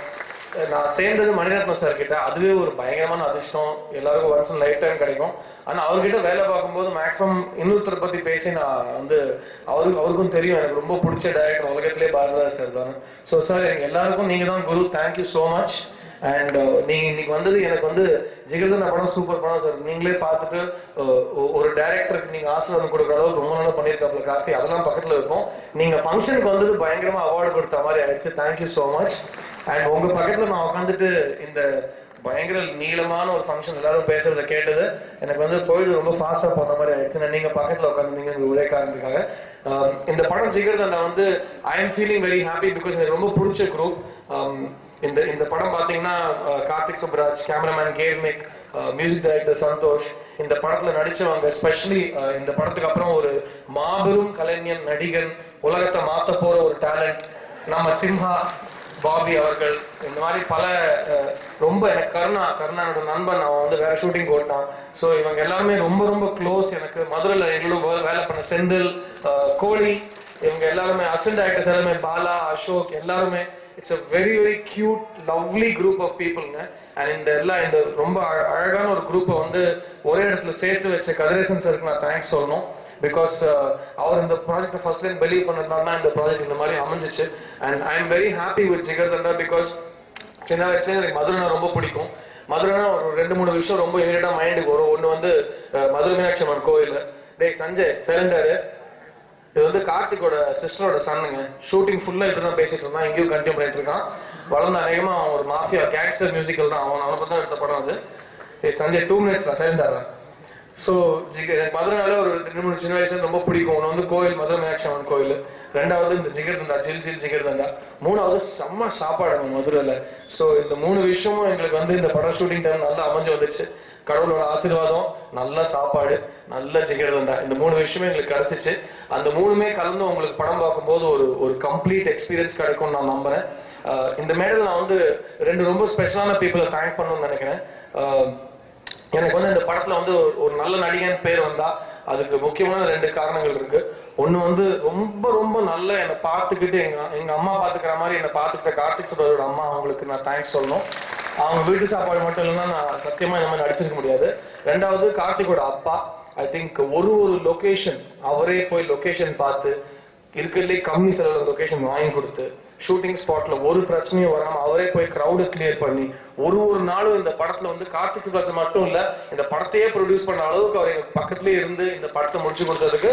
நான் சேர்ந்தது மணிரத்னம் சார் கிட்ட, அதுவே ஒரு பயங்கரமான அதிர்ஷ்டம். எல்லாருக்கும் ஒன்ஸ் இன் லைஃப் டைம் கிடைக்கும். ஆனால் அவர்கிட்ட வேலை பார்க்கும்போது மேக்ஸிமம் இன்னொருத்தரை பற்றி பேசி நான் வந்து அவருக்கும் தெரியும் எனக்கு ரொம்ப பிடிச்ச டைரக்டர் உலகத்திலே பாரதிராஜா சார் தான். ஸோ சார் எங்கள் எல்லாருக்கும் நீங்கள் தான் குரு. Thank you so much. அண்ட் நீங்கள் இன்னைக்கு வந்தது எனக்கு வந்து ஜிகர்தண்டா படம் சூப்பர் படம் சார். நீங்களே பார்த்துட்டு ஒரு டைரக்டருக்கு நீங்கள் ஆசீர்வாதம் கொடுக்குற அளவுக்கு ரொம்ப நல்லா பண்ணியிருக்காப்புல கார்த்தி. அதெல்லாம் பக்கத்தில் இருக்கும். நீங்கள் ஃபங்க்ஷனுக்கு வந்தது பயங்கரமாக அவார்டு கொடுத்த மாதிரி ஆயிடுச்சு. Thank you so much. அண்ட் உங்கள் பக்கத்தில் நான் உட்காந்துட்டு இந்த பயங்கர நீளமான ஒரு ஃபங்க்ஷன் எல்லாரும் பேசுறத கேட்டது எனக்கு வந்து பொழுது ரொம்ப ஃபாஸ்ட்டாக போன மாதிரி ஆயிடுச்சு. நான் நீங்கள் பக்கத்தில் உட்காந்துருந்தீங்க இந்த ஒரே காரணத்துக்காக. இந்த படம் ஜிகர்தண்டா வந்து I am feeling very happy because எனக்கு ரொம்ப பிடிச்ச குரூப். இந்த படம் பார்த்தீங்கன்னா Karthik Subbaraj, cameraman Gavemic, music director Santhosh, இந்த படத்தில் நடித்தவங்க ஸ்பெஷலி இந்த படத்துக்கு அப்புறம் ஒரு மாபெரும் கலைஞன், நடிகன், உலகத்தை மாற்ற போகிற ஒரு டேலண்ட் நம்ம சிம்ஹா பாபி அவர்கள், இந்த மாதிரி பல ரொம்ப எனக்கு கருணானோட நண்பன், அவன் வந்து வேற ஷூட்டிங் போட்டான். ஸோ இவங்க எல்லாருமே ரொம்ப ரொம்ப க்ளோஸ் எனக்கு. மதுரையில் எங்களும் வேலை பண்ண செந்தில், கோழி, இவங்க எல்லாருமே அசிஸ்டன்ட் டைரக்டர்ஸ் எல்லாருமே, பாலா, அசோக், எல்லாருமே it's a very very cute lovely group of பீப்புள்ங்க. அண்ட் இந்த ரொம்ப அழகான ஒரு குரூப்பை வந்து ஒரே இடத்துல சேர்த்து வச்ச கதிரேசன் சாருக்கு நான் தேங்க்ஸ் சொல்லணும். பிகாஸ் அவர் இந்த ப்ராஜெக்டை ஃபர்ஸ்ட் டைம் பிலீவ் பண்ணதுனால தான் இந்த ப்ராஜெக்ட் இந்த மாதிரி அமைஞ்சிச்சு. And I am very happy with Jigarthanda because சின்ன வயசுலேயே எனக்கு மதுரைனா ரொம்ப பிடிக்கும். மதுரைனா ஒரு 2-3 விஷயம் ரொம்ப இமீடியட்டாக மைண்டுக்கு வரும். ஒன்று வந்து மதுரை மீனாட்சி அம்மன் கோயில். டேய் சஞ்சய் சைலண்டாரு, இது வந்து கார்த்திகோட சிஸ்டரோட சன்னுங்க. ஷூட்டிங் ஃபுல்லாக இப்படி தான் பேசிட்டு இருந்தான், எங்கேயும் கண்டினியூ பண்ணிட்டு இருக்கான். வளர்ந்த அநேகமாக அவன் ஒரு மாஃபியா கேங்ஸ்டர் மியூசிக்கல் தான். அவனை பற்றி தான் எடுத்த படம் அது. சஞ்சய் 2 minutes தான் சைலண்டாரா. ஸோ எனக்கு மதுரைனால ஒரு 2-3 சின்ன வயசுல ரொம்ப பிடிக்கும். ஒன்று வந்து கோயில், மதுரை மீனாட்சி அம்மன் கோயில். 2வது இந்த ஜிகர்தண்டா, ஜில் ஜிகர்தண்டா. 3வது செம்ம சாப்பாடு மதுரையில். ஸோ இந்த 3 விஷயமும் எங்களுக்கு வந்து இந்த படம் ஷூட்டிங் டைம் நல்லா அமைஞ்சு வந்துச்சு. கடவுளோட ஆசீர்வாதம், நல்ல சாப்பாடு, நல்ல ஜிகர்தண்டா, இந்த 3 விஷயமே எங்களுக்கு கிடைச்சிச்சு. அந்த 3மே கலந்து உங்களுக்கு படம் பார்க்கும்போது ஒரு கம்ப்ளீட் எக்ஸ்பீரியன்ஸ் கிடைக்கும்னு நான் நம்புறேன். இந்த மேடையில் நான் வந்து 2 ரொம்ப ஸ்பெஷலான பீப்புளை தேங்க் பண்ணணும்னு நினைக்கிறேன். எனக்கு வந்து இந்த படத்துல வந்து ஒரு நல்ல நடிகன் பேர் வந்தா அதுக்கு முக்கியமான 2 காரணங்கள் இருக்கு. ஒண்ணு வந்து ரொம்ப ரொம்ப நல்ல என்னை பார்த்துக்கிட்டு எங்க அம்மா பாத்துக்கிற மாதிரி என்னை பார்த்துக்கிட்ட கார்த்திக் சுப்ராஜோட அம்மா, அவங்களுக்கு நான் தேங்க்ஸ் சொல்லணும். அவங்க வீட்டு சாப்பாடு மட்டும் இல்லைன்னா நான் சத்தியமா இந்த மாதிரி நடிச்சிருக்க முடியாது. 2வது கார்த்திகோட அப்பா. ஐ திங்க் ஒரு லொகேஷன் அவரே போய் லொகேஷன் பார்த்து இருக்கிறதுலே கம்மி செலவுல லொகேஷன் வாங்கி கொடுத்து ஷூட்டிங் ஸ்பாட்ல ஒரு பிரச்சனையும் வராம அவரே போய் கிரௌடு கிளியர் பண்ணி ஒரு நாளும் இந்த படத்துல வந்து கார்த்திக் சுப்ராஜ் மட்டும் இல்ல, இந்த படத்தையே ப்ரொடியூஸ் பண்ண அளவுக்கு அவர் எங்க பக்கத்துலயே இருந்து இந்த படத்தை முடிச்சு கொடுத்ததுக்கு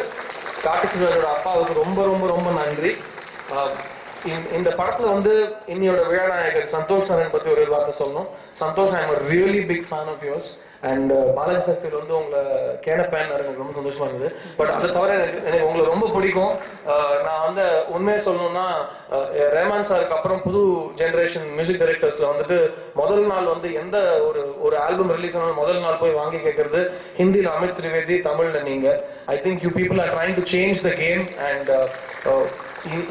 கார்த்திக் சுப்ராஜோட அப்பாவுக்கு ரொம்ப ரொம்ப ரொம்ப நன்றி. இந்த படத்துல வந்து இன்னையோட விழாநாயகன் சந்தோஷ் நாராயண் பத்தி ஒரு வார்த்தை சொல்லணும். Santhosh, I am really big fan of yours. And Balaji சக்தியில் வந்து உங்களை கேனப்பேன் எனக்கு ரொம்ப சந்தோஷமா இருந்தது. பட் அதை தவிர எனக்கு உங்களை ரொம்ப பிடிக்கும். நான் வந்து உண்மையை சொல்லணும்னா ரஹ்மான் சாருக்கு அப்புறம் புது ஜென்ரேஷன் மியூசிக் டைரக்டர்ஸ்ல வந்துட்டு முதல் நாள் வந்து எந்த ஒரு ஆல்பம் ரிலீஸ் ஆனாலும் முதல் நாள் போய் வாங்கி கேட்கறது ஹிந்தியில் அமித் திரிவேதி, தமிழ்ல நீங்க. ஐ think you people are trying to change the game and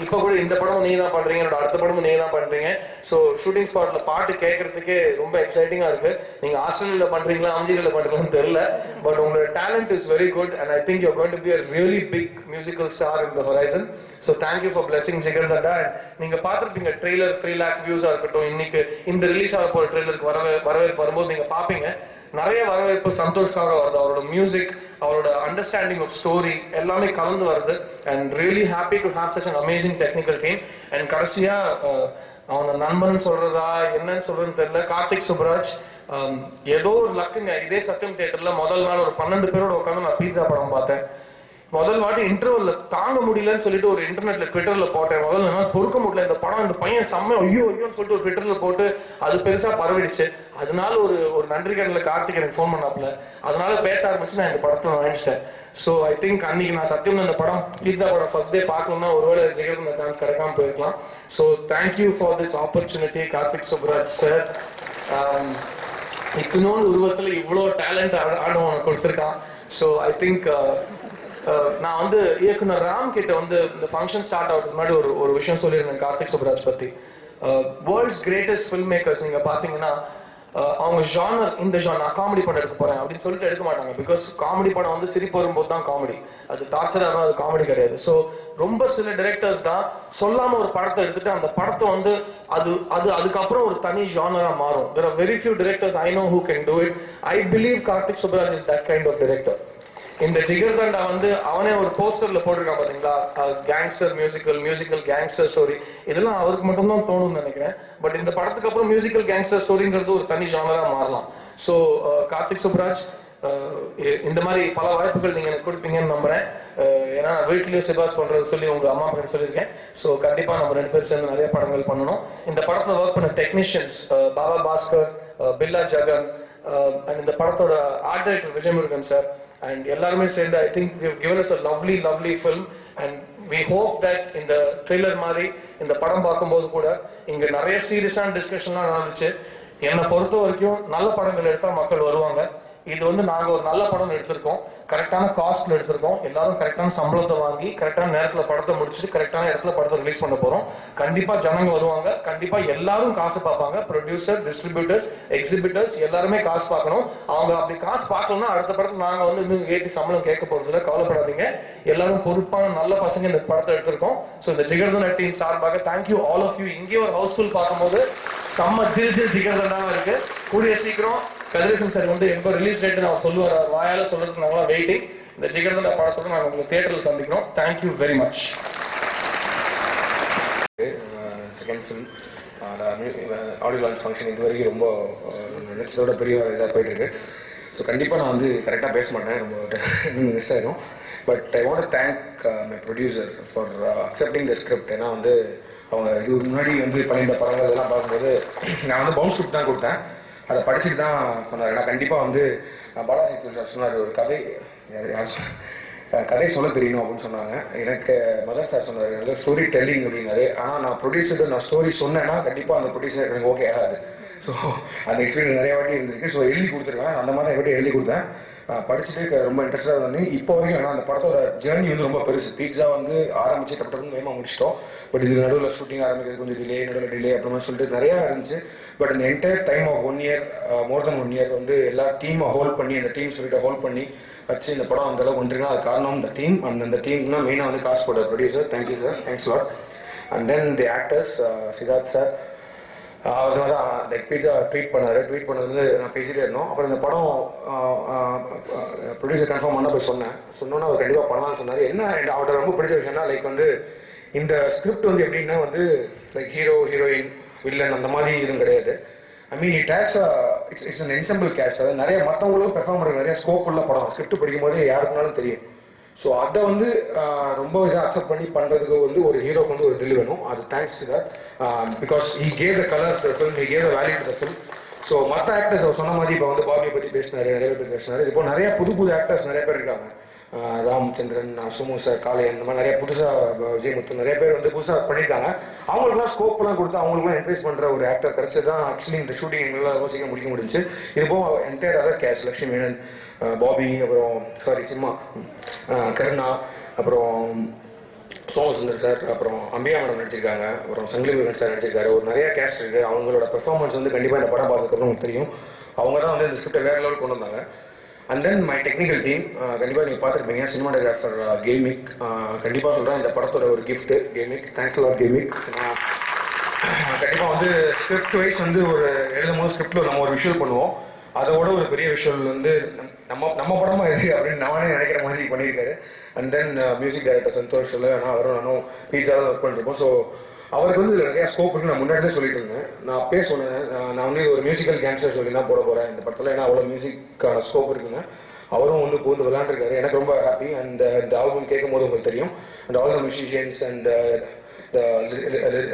இப்போ கூட இந்த படமும் நீங்க தான் பண்றீங்க, என்னோட அடுத்த படமும் நீங்க தான் பண்றீங்க. ஸோ ஷூட்டிங் ஸ்பாட்ல பாட்டு கேட்கறதுக்கே ரொம்ப எக்ஸைட்டிங்கா இருக்கு. நீங்க ஆஸ்திரேலியால பண்றீங்களா அம்ஜிகல்ல பண்றீங்களான்னு தெரியல, பட் உங்களோட talent is very good and I think you are going to be a really big musical star in the horizon. So thank you for blessing jigarthanda. And நீங்க பார்த்துருப்பீங்க ட்ரெய்லர் 3 lakh வியூஸா இருக்கட்டும், இன்னைக்கு இந்த ரிலீஸ் ஆக போற ட்ரெய்லருக்கு வரவேற்பு வரும்போது நீங்க பாப்பீங்க நிறைய வரவேற்பு சந்தோஷ்காக வருது. அவரோட மியூசிக், அவரோட அண்டர்ஸ்டாண்டிங் ஆஃப் ஸ்டோரி எல்லாமே கலந்து வருது. And really happy to have such an amazing technical team. And கடைசியா அவன நண்பன் சொல்றதா என்னன்னு சொல்றதுன்னு தெரியல, கார்த்திக் சுப்ராஜ் ஏதோ ஒரு லக்குங்க. இதே சத்தியம் தியேட்டர்ல முதல் நாள் ஒரு 12 பேரோட உட்காந்து நான் பீட்சா படம் பார்த்தேன். முதல் வாட்டி இன்டர்வல்ல தாங்க முடியலன்னு சொல்லிட்டு ஒரு இன்டர்நெட்ல ட்விட்டர்ல போட்டேன். முதல்ல என்னால பொறுக்க முடியல இந்த படம், இந்த பையன் செம்ம ஐயோன்னு சொல்லிட்டு ஒரு ட்விட்டர்ல போட்டு அது பெருசா பரவிடுச்சு. அதனால ஒரு நன்றி கடல கார்த்திக் எனக்கு ஃபோன் பண்ணாப்ல, அதனால பேச ஆரம்பிச்சு நான் இந்த படத்தை வாங்கிச்சிட்டேன். ஸோ ஐ திங்க் அன்னைக்கு நான் சத்தியம் இந்த படம் பீட்சா படம் ஃபர்ஸ்ட் டே பார்க்கணும்னா ஒருவேளை ஜெகத் இந்த சான்ஸ் கிடைக்காம போயிருக்கலாம். So thank you for this opportunity Karthik Subbaraj sir. இத்தனோடு உருவத்தில் இவ்வளோ டேலண்ட் ஆனவனை கொடுத்துருக்கான். ஸோ ஐ திங்க் நான் வந்து இயக்குனர் ராம் கிட்ட வந்து இந்த ஃபங்க்ஷன் ஸ்டார்ட் ஆகிறதுக்கு முன்னாடி ஒரு விஷயம் சொல்லியிருந்தேன் கார்த்திக் சுப்ராஜ் பத்தி. வேர்ல்ட்ஸ் கிரேட்டஸ்ட் ஃபில்ம் மேக்கர்ஸ் நீங்க பாத்தீங்கன்னா அவங்க ஜானர், இந்த ஜானர் காமெடி படம் எடுக்க போறேன் அப்படின்னு சொல்லிட்டு எடுக்க மாட்டாங்க. பிகாஸ் காமெடி படம் வந்து சிரிப்பு வரும்போது தான் காமெடி, அது டார்ச்சரா இருந்தால் அது காமெடி கிடையாது. ஸோ ரொம்ப சில டைரக்டர்ஸ் தான் சொல்லாம ஒரு படத்தை எடுத்துட்டு அந்த படத்தை வந்து அதுக்கப்புறம் ஒரு தனி ஜானரா மாறும். There are very few directors I know who can do it. I believe Karthik Subraj is that kind of director. இந்த ஜிகர்தண்டா வந்து அவனே ஒரு போஸ்டர்ல போட்டிருக்கான் பாத்தீங்களா, கேங்ஸ்டர் மியூசிக்கல் கேங்ஸ்டர் ஸ்டோரி. இதெல்லாம் அவருக்கு மட்டும் தான் தோணும்னு நினைக்கிறேன். பட் இந்த படத்துக்கு அப்புறம் மியூசிக்கல் கேங்ஸ்டர் ஸ்டோரிங்கிறது ஒரு தனி ஜானரா மாறலாம். ஸோ கார்த்திக் சுப்ராஜ் இந்த மாதிரி பல வாய்ப்புகள் நீங்க எனக்கு கொடுப்பீங்கன்னு நம்புறேன். ஏன்னா வீட்லயும் சிபாஸ் பண்றது சொல்லி உங்க அம்மா கிட்ட சொல்லியிருக்கேன். ஸோ கண்டிப்பா நம்ம 2 பேர் சேர்ந்து நிறைய படங்கள் பண்ணணும். இந்த படத்துல ஒர்க் பண்ண technicians Baba Bhaskar, Billa Jagan and இந்த படத்தோட art director Vijay Murugan sir and எல்லாருமே சேர்ந்து I think we have given us a lovely film and we hope that இந்த ட்ரெய்லர் மாதிரி இந்த படம் பார்க்கும்போது கூட இங்க நிறைய சீரியஸான டிஸ்கஷன்லாம் நடந்துச்சு. என்னை பொறுத்த வரைக்கும் நல்ல படங்கள் எடுத்தா மக்கள் வருவாங்க. இது வந்து நாங்க ஒரு நல்ல படம் எடுத்திருக்கோம், கரெக்டான காஸ்ட்ல எடுத்திருக்கோம், எல்லாரும் கரெக்டான சம்பளத்தை வாங்கி கரெக்டான நேரத்துல படத்தை முடிச்சுட்டு கரெக்டான இடத்துல படத்தை ரிலீஸ் பண்ண போறோம். கண்டிப்பா ஜனங்க வருவாங்க, கண்டிப்பா எல்லாரும் காசு பார்ப்பாங்க. ப்ரொடியூசர், டிஸ்ட்ரிபியூட்டர்ஸ், எக்ஸிபிட்டர்ஸ் எல்லாருமே காசு பார்க்கணும். அவங்க அப்படி காசு பார்க்கணும்னா அடுத்த படத்துல நாங்க வந்து இன்னும் ஏற்றி சம்பளம் கேட்க போறது இல்லை, கவலைப்படாதீங்க. எல்லாரும் பொறுப்பான நல்ல பசங்க இந்த படத்தை எடுத்திருக்கோம். ஸோ இந்த ஜிகர்தண்டா டீம் சார்பாக தேங்க்யூ ஆல் ஆஃப் யூ. இங்கே ஒரு ஹவுஸ்ஃபுல் பார்க்கும்போது செம்ம ஜில் ஜிகர்தண்டாவும் இருக்கு. கூடிய சீக்கிரம் கதிரேசன் சார் வந்து எப்போ ரிலீஸ் டேட் நான் சொல்லுவார், வாயால சொல்றதுக்கு நாங்களாம் வெயிட்டிங். இந்த ஜிகர்தண்டா படத்தோட நாங்கள் உங்களை தியேட்டரில் சந்திக்கிறோம். Thank you very much. Second film audio launch function இது வரைக்கும் ரொம்ப நினைச்சதோட பெரிய இதாக போயிட்டு இருக்கு. ஸோ கண்டிப்பாக நான் வந்து கரெக்டாக பேச மாட்டேன், ரொம்ப மிஸ் ஆயிடும். But I want to thank my producer for accepting the script. ஏன்னா வந்து அவங்க இதுக்கு முன்னாடி வந்து பண்ணியிருந்த படங்கள் இதெல்லாம் பார்க்கும்போது நான் வந்து பவுன்ஸ் ஸ்கிரிப்ட் தான் கொடுத்தேன், அதை படிச்சுட்டு தான் சொன்னார். ஏன்னா கண்டிப்பாக வந்து பாலாஜி சார் சொன்னார் ஒரு கதை சொல்ல தெரியணும் அப்படின்னு சொன்னாங்க. எனக்கு மதன் சார் சொன்னார் நல்ல ஸ்டோரி டெல்லிங் அப்படின்னாரு. ஆனால் நான் ப்ரொடியூசர்கிட்ட நான் ஸ்டோரி சொன்னேன்னா கண்டிப்பாக அந்த ப்ரொடியூசர் எனக்கு ஓகே ஆகாது. ஸோ அந்த எக்ஸ்பீரியன்ஸ் நிறைய வாட்டி இருந்திருக்கு. ஸோ எழுதி கொடுத்துருவேன், அந்த மாதிரி வாட்டி எழுதி கொடுத்தேன். படிச்சுட்டு ரொம்ப இன்ட்ரெஸ்டாக இருந்தேன். இப்போ வரைக்கும் ஏன்னா அந்த படத்தோட ஜேர்னி வந்து ரொம்ப பெருசு. பீட்சா வந்து ஆரம்பிச்சு டப்பு வேகமாக முடிச்சிட்டோம். பட் இது நடுவில் ஷூட்டிங் ஆரம்பிக்கிறது கொஞ்சம் நடுவில் டிலே அப்புறமா சொல்லிட்டு நிறையா இருந்துச்சு. பட் இந்த entire time of 1 year, more then 1 year வந்து எல்லா டீமை ஹோல்ட் பண்ணி, அந்த டீம் ஸ்பிரிட்டை ஹோல்ட் பண்ணி வச்சு இந்த படம் அந்த அளவுக்கு வந்துருக்குன்னா அது காரணம் இந்த டீம். அந்த டீம்னா மெயினாக வந்து காசு போட்ட producer. Thank you sir, thanks lot. And then the actors Siddharth sir, அவர் வந்து லைக் பீட்சா ட்வீட் பண்ணது நான் பேசிகிட்டே இருந்தோம். அப்புறம் இந்த படம் ப்ரொடியூசர் கன்ஃபார்ம் பண்ண போய் சொன்னோன்னா அவர் கண்டிப்பாக பண்ணலாம்னு சொன்னார். என்ன அவர்கிட்ட ரொம்ப பிடிச்ச விஷயம்னா லைக் வந்து இந்த ஸ்கிரிப்ட் வந்து எப்படின்னா வந்து லைக் ஹீரோ ஹீரோயின் வில்லன் அந்த மாதிரி இதுவும் கிடையாது. I mean it has it's an ensemble cast. அது நிறைய மற்றவங்களுக்கும் பெர்ஃபார்ம் பண்ணுற நிறைய ஸ்கோப் உள்ள படம். ஸ்கிரிப்ட் படிக்கும் போதே யாருக்குனாலும் தெரியும். ஸோ அதை வந்து ரொம்ப இதாக அக்செப்ட் பண்ணி பண்ணுறதுக்கு வந்து ஒரு ஹீரோக்கு வந்து ஒரு தில் வேணும். அது thanks to that because he gave the colours the film, he gave the value to the film. So மற்ற ஆக்டர்ஸ் அவர் சொன்ன மாதிரி இப்போ வந்து பாபியை பற்றி பேசினார், நிறைய பேர் பேசினார். இப்போ நிறைய புது ஆக்டர்ஸ் நிறைய பேர் இருக்காங்க. ராமச்சந்திரன், சோமு சார், காளையன், இந்த மாதிரி நிறைய புதுசாக விஜயமுத்து நிறைய பேர் வந்து புதுசாக பண்ணியிருக்காங்க. அவங்களுக்குலாம் ஸ்கோப்லாம் கொடுத்து அவங்களுக்குலாம் என்கரேஜ் பண்ணுற ஒரு ஆக்டர் கிடைச்சது தான் ஆக்சுவலி இந்த ஷூட்டிங் எங்களால் சீக்கிரம் முடிக்க முடிஞ்சு. இது போக entire other cash Lakshmi Menon, Bobby, அப்புறம் சிம்மா, கருணா, அப்புறம் சோமசுந்தர் சார், அப்புறம் அம்பியா மேடம் நடிச்சிருக்காங்க, அப்புறம் சங்கிலி முருகன் சார் நடிச்சிருக்காரு. ஒரு நிறைய கேஸ்ட் இருக்குது. அவங்களோட பெர்ஃபார்மன்ஸ் வந்து கண்டிப்பாக இந்த படம் பார்த்ததுக்கப்புறம் உங்களுக்கு தெரியும். அவங்க தான் வந்து இந்த ஸ்கிரிப்டை வேறு லெவல் கொண்டு வந்தாங்க. And then my technical team, கண்டிப்பாக நீங்கள் பார்த்துருப்பீங்க, சினிமாட்டோகிராஃபர் கேமிக். கண்டிப்பாக சொல்கிறேன், இந்த படத்தோட ஒரு gift Gavemic. Thanks lot Gavemic. கண்டிப்பாக வந்து ஸ்கிரிப்ட் வைஸ் வந்து ஒரு எழுதும் போது ஸ்கிரிப்டில் நம்ம ஒரு விஷுவல் பண்ணுவோம், அதோட ஒரு பெரிய விஷுவல் வந்து நம்ம படமாக எது அப்படின்னு நானே நினைக்கிற மாதிரி பண்ணியிருக்காரு. And then music director Santhosh நானும் பீட்ஸாக ஒர்க் பண்ணிருப்போம். ஸோ அவருக்கு வந்து நிறையா ஸ்கோப் இருக்குது. நான் முன்னாடியே சொல்லிட்டு இருந்தேன், நான் அப்பயே சொன்னேன், நான் வந்து ஒரு மியூசிக்கல் கேங்ஸ்டர் சொல்லி தான் போட போகிறேன் இந்த படத்தில், ஏன்னா அவ்வளோ மியூசிக்கான ஸ்கோப் இருக்குங்க. அவரும் வந்து பூந்து விளையாண்டுருக்காரு. எனக்கு ரொம்ப ஹாப்பி. அண்ட் இந்த ஆல்பம் கேட்கும் போது உங்களுக்கு தெரியும், and all the musicians and the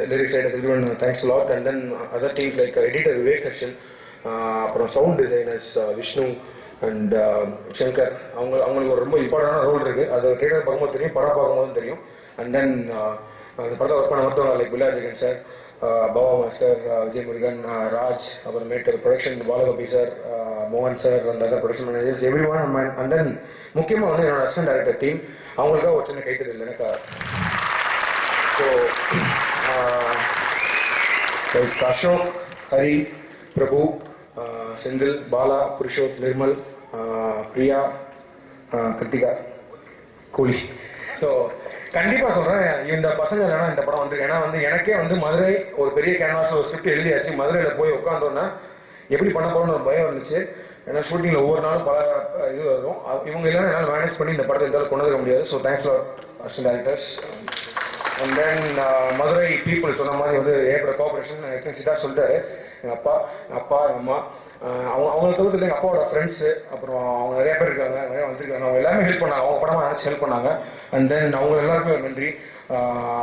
lyrics writers, everyone, thanks a lot. And then other teams like editor Vivek Harshan, அப்புறம் sound designers Vishnu and Shankar, அவங்களுக்கு ஒரு ரொம்ப இம்பார்ட்டண்டான ரோல் இருக்குது. அது தேட்டர் பார்க்கும்போது தெரியும், படம் பார்க்கும்போது தெரியும். அண்ட் தென் அந்த படத்தை ஒர்க் பண்ண மொத்தவங்க லைக் விலாஜகன் சார், பாபா மாஸ்டர், விஜய் முருகன், ராஜ், அப்புறமேட்டு ப்ரொடக்ஷன் பாலகோபி சார், மோகன் சார், அந்த other production managers, everyone. And then முக்கியமாக வந்து என்னோட அசிஸ்டன்ட் டைரக்டர் டீம், அவங்களுக்காக ஒரு சின்ன கைத்தறி எனக்கு. ஸோ லைக் அசோக், ஹரி, பிரபு, செந்தில், பாலா, புருஷோத், நிர்மல், பிரியா, கிருத்திகா, கூலி. ஸோ கண்டிப்பாக சொல்கிறேன், இந்த பசங்க இல்லைன்னா இந்த படம் வந்து, ஏன்னா வந்து எனக்கே வந்து மதுரை ஒரு பெரிய கேன்வாஸில் ஒரு ஸ்கிரிப்ட் எழுதியாச்சு, மதுரையில் போய் உட்காந்தோன்னா எப்படி பண்ண போகிறோன்னு ஒரு பயம் இருந்துச்சு. ஏன்னா ஷூட்டிங்கில் ஒவ்வொரு நாளும் பல இது வரும். இவங்க இல்லைன்னா என்னால் மேனேஜ் பண்ணி இந்த படத்தை என்னால் கொண்டு வர முடியாது. So thanks lot assistant directors. And then Madurai people சொன்ன மாதிரி வந்து ஏற்பட கோஆப்ரேஷன் சிதா சொல்லிட்டாரு. எங்கள் அப்பா, எங்கள் அம்மா, அவங்க தவிர்த்து எங்கள் அப்பாவோட ஃப்ரெண்ட்ஸு, அப்புறம் அவங்க நிறைய பேர் இருக்காங்க, நிறையா வந்துருக்காங்க. அவங்க எல்லாமே ஹெல்ப் பண்ணாங்க, அவங்க படமாக நினச்சி ஹெல்ப் பண்ணாங்க. அண்ட் தென் அவங்க எல்லாருக்குமே ஒரு நன்றி.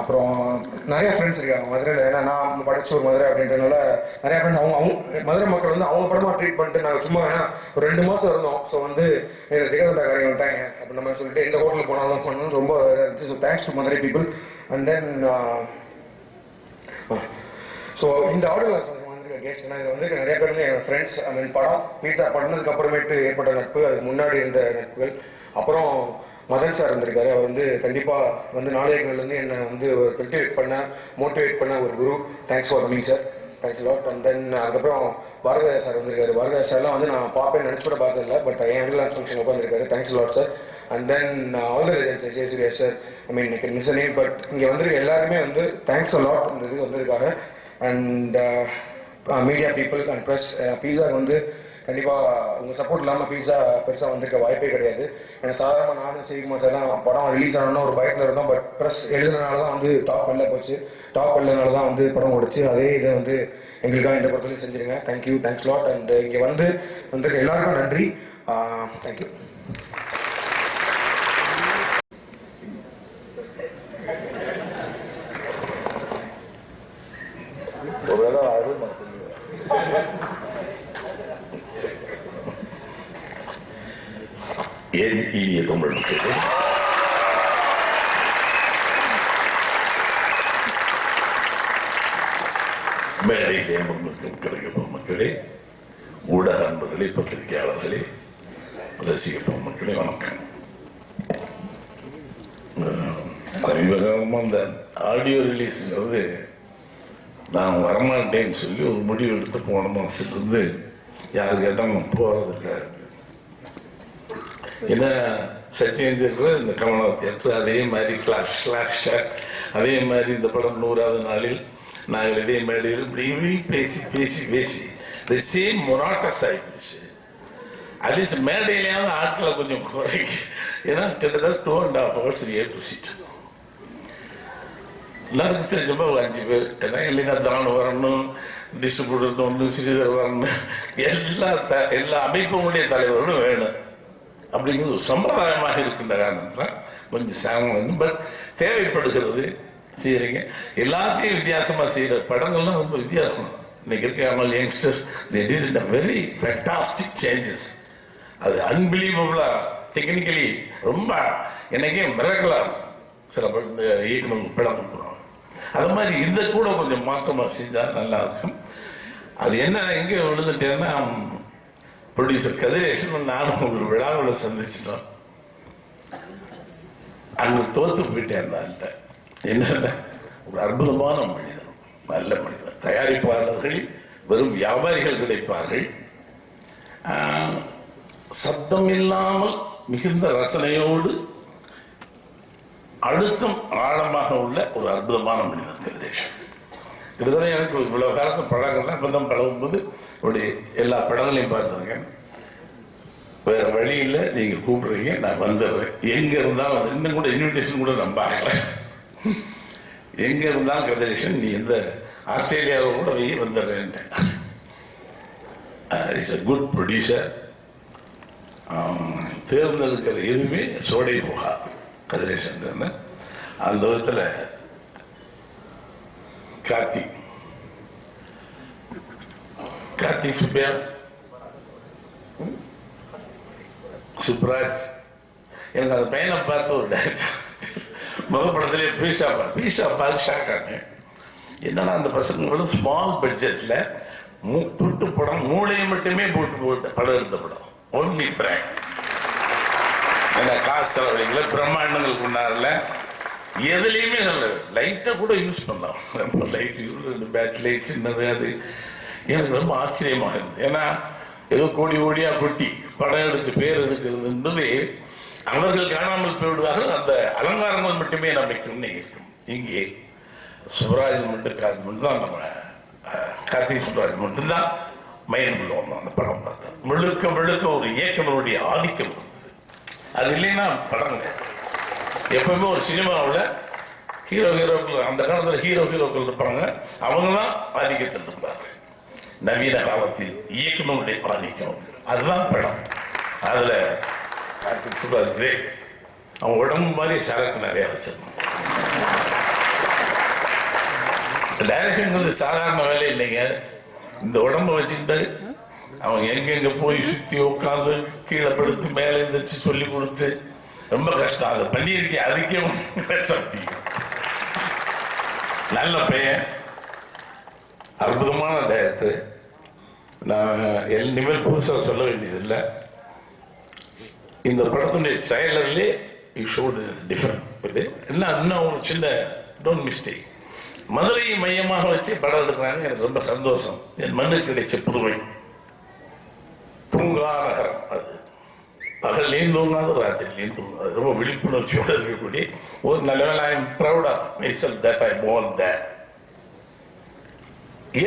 அப்புறம் நிறைய ஃப்ரெண்ட்ஸ் இருக்காங்க மதுரையில், ஏன்னா நான் படிச்ச ஒரு மதுரை அப்படின்றதுனால நிறையா ஃப்ரெண்ட்ஸ். அவங்க மதுரை மக்கள் வந்து அவங்க படமாக ட்ரீட் பண்ணிட்டு நாங்கள் சும்மா வேணா ஒரு 2 மாதம் இருந்தோம். ஸோ வந்து ஜெகதண்டா காரியம் வந்துட்டாங்க அப்படின்னு நம்ம சொல்லிட்டு எந்த ஹோட்டலில் போனாலும் பண்ணணும், ரொம்ப இருந்துச்சு. So thanks to Madurai people. And then so இந்த ஆடியோ வந்திருக்க கெஸ்ட், நான் இதில் வந்து நிறைய பேர் வந்து என் ஃப்ரெண்ட்ஸ். ஐ மீன் படம் பீட்சா பண்ணதுக்கு அப்புறமேட்டு ஏற்பட்ட நட்பு, அதுக்கு முன்னாடி இருந்த நட்புகள். அப்புறம் மதன் சார் இருந்திருக்காரு, அவர் வந்து கண்டிப்பாக வந்து நாளையர்கள்லேருந்து என்னை வந்து கல்டிவேட் பண்ண, மோட்டிவேட் பண்ண ஒரு குரு. Thanks for coming sir, thanks lot. And then அதுக்கப்புறம் பாரதியா சார் வந்திருக்காரு. பாரதியா சார்லாம் வந்து நான் பார்ப்பேன் நினச்சி கூட பார்த்ததில்லை, பட் என் ஹேண்டில் ஃபங்க்ஷன் உட்காந்துருக்காரு. Thanks lot sir. And then all the legends, Jayasurya sir, I mean எனக்கு மிஸ் நேம், பட் இங்கே வந்துருக்க எல்லாருமே வந்து தேங்க்ஸ் லாட் இந்த இது வந்திருக்காங்க. And media people and press, பீஸாவுக்கு வந்து கண்டிப்பாக உங்கள் சப்போர்ட் இல்லாமல் பீட்சா பெருசாக வந்திருக்க வாய்ப்பே கிடையாது. எனக்கு சாதாரணமாக நானும் சிவிகுமார் சார் தான் படம் ரிலீஸ் ஆனோன்னா ஒரு பயத்தில் இருந்தோம், பட் ப்ரெஸ் எழுதுனால தான் வந்து டாப் வெளில போச்சு. டாப் வெளிலனால தான் வந்து படம் ஓடிச்சு. அதே இதை வந்து எங்களுக்காக இந்த படத்துலையும் செஞ்சுருங்க. Thank you, thanks lot. அண்ட் இங்கே வந்துருக்க எல்லாருக்கும் நன்றி. தேங்க்யூ. என் இனிய தமிழ் மக்களே, மேடையிலே அமர்ந்திருக்கும் கலைஞர் மக்களே, ஊடக அன்பர்களே, பத்திரிகையாளர்களே, ரசிகர் மக்களே, வணக்கம். சமீபகாலமாக அந்த ஆடியோ ரிலீஸுங்கிறது நான் வரமாட்டேன்னு சொல்லி ஒரு முடிவு எடுத்து போன மாதத்துலேருந்து யார் கேட்டாலும் போகிறதில்லை. ஏன்னா சத்யேந்திர இந்த கமலா தியேட்டர், அதே மாதிரி கிளாஷ் அதே மாதிரி இந்த படம் 100வது நாளில் நாங்கள் இதே மேடையில் இப்படி பேசி பேசி பேசி தி சேம் மொனாட்டஸ் ஆகிடுச்சு. அட்லீஸ்ட் மேடையிலேயாவது ஆட்களை கொஞ்சம் குறைக்கு. ஏன்னா கிட்டத்தட்ட 2.5 hours டு சிட். எல்லாருக்கும் தெரிஞ்சப்போ 5 பேர், ஏன்னா இல்லைன்னா தானு வரணும், டிஸ்ட்ரிபியூட்டர் ஒன்று, சிறிதர் வரணும், எல்லா அமைப்புடைய தலைவர்களும் வேணும். அப்படிங்கிறது ஒரு சம்பிரதாயமாக இருக்கின்ற காரணத்தில் கொஞ்சம் சிரமம் வந்து, பட் தேவைப்படுகிறது. செய்கிறீங்க எல்லாத்தையும் வித்தியாசமாக செய்கிற படங்கள்லாம் ரொம்ப வித்தியாசம். இன்னைக்கு இருக்க youngsters they did a very fantastic changes. அது அன்பிலீவபிளாக டெக்னிக்கலி ரொம்ப எனக்கே மிரக்கலாக சில இயக்குநர்கள் படம் கொடுக்குறோம். அது மாதிரி இதை கூட கொஞ்சம் மாற்றமாக செஞ்சால் நல்லா இருக்கும். அது என்ன எங்கே விழுந்துட்டேன்னா, ப்ரொடியூசர் கதிரேசன் நானும் ஒரு விழாவில் சந்திச்சிட்டோம். அங்கே தோற்று போயிட்டேன் அந்த என்ன ஒரு அற்புதமான மனிதன், நல்ல மனிதன். தயாரிப்பாளர்கள் வெறும் வியாபாரிகள் கிடைப்பார்கள். சத்தம் இல்லாமல் மிகுந்த ரசனையோடு அழுத்தம் ஆழமாக உள்ள ஒரு அற்புதமான மனிதன் கதிரேசன். கிட்டத்தட்ட எனக்கு இவ்வளவு காலத்து பழங்கள்லாம் இப்போ தான் பழகும்போது அவருடைய எல்லா படங்களையும் பார்த்துருக்கேன். வேற வழியில் நீங்கள் கூப்பிடுறீங்க, நான் வந்துடுறேன். எங்கே இருந்தாலும் இன்னும் கூட இன்விடேஷன் கூட நான் பார்க்கல. எங்கே இருந்தாலும் கதிரேசன் நீ எந்த ஆஸ்திரேலியாவை கூட வெளியே வந்துடுறேன்ட்டேன். It's a good producer. தேர்ந்தெடுக்கிற எதுவுமே சோடை போகாது கதிரேசன். அந்த விதத்தில் கார்த்திக் சுப்ராஜ் எனக்கு அந்த பையனை பார்த்து ஒரு டான்ஸ் முகப்படத்திலே பீஷா பார்த்து ஷாக் ஆனேன். என்னன்னா அந்த பசங்களும் ஸ்மால் பட்ஜெட்டில் துட்டு படம் மூளையை மட்டுமே போட்டு படம் எடுத்த படம். Only brand. ஏன்னா காசு செலவழிக்கல, பிரம்மாண்டங்கள் கொண்டாடல, எதுலேயுமே நல்ல லைட்டை கூட யூஸ் பண்ணலாம். ரொம்ப லைட் யூஸ், பேட் லைட் சின்னது. அது எனக்கு ரொம்ப ஆச்சரியமாக இருந்தது. ஏன்னா ஏதோ கோடியாக கொட்டி படம் எடுத்து பேர் எடுக்கிறது என்பது அவர்கள் காணாமல் போய்விடுவார்கள். அந்த அலங்காரங்கள் மட்டுமே நமக்கு இருக்கும். இங்கே சுப்ராஜ் மட்டும்தான் நம்ம கார்த்திக் சுப்ராஜ் மட்டும்தான் மைண்ட் பண்ணுவோம். அந்த படம் பார்த்தா முழுக்க ஒரு இயக்குனருடைய ஆதிக்கம் இருந்தது. அது இல்லைன்னா படம் எப்பவுமே ஒரு சினிமாவில் ஹீரோக்கள் அந்த காலத்தில் ஹீரோக்கள் இருப்பாங்க, அவங்க தான் ஆதிக்கத்தில் இருப்பாங்க. நவீன காலத்தில் இயக்குனருடைய ஆதிக்கம் அதுதான் படம். அதில் கார்த்திக் சுப்ராஜ் கிரேட். அவங்க உடம்பு மாதிரி சரக்கு நிறையா வச்சிருந்தாங்க. டைரக்ஷன் வந்து சாதாரண வேலை இல்லைங்க. இந்த உடம்பை வச்சுக்கிட்டு அவங்க எங்கெங்க போய் சுற்றி உட்காந்து கீழே படுத்து மேலே இருந்துச்சு சொல்லி கொடுத்து ரொம்ப கஷ்டம். அதை பண்ணியிருக்கேன். அதுக்கே நல்ல பையன், அற்புதமான டைரக்டர். நான் இனிமேல் புதுசாக சொல்ல வேண்டியதில்லை. இந்த படத்துடைய ட்ரைலர்லே யூ ஷோடு டிஃப்ரெண்ட். இன்னும் ஒரு சின்ன டோன்ட் மிஸ்டேக். மதுரையை மையமாக வச்சு படம் எடுக்கிறாங்க. எனக்கு ரொம்ப சந்தோஷம். என் மண்ணுக்கு கிடைச்ச புதுமை. தூங்கா நகரம். அது பகல்லையும் தூங்காது, ராத்திரிலையும் தூங்காது. ரொம்ப விழிப்புணர்ச்சியோடு இருக்கக்கூடிய ஒரு நல்ல வேலை. I am proud of myself that I born there.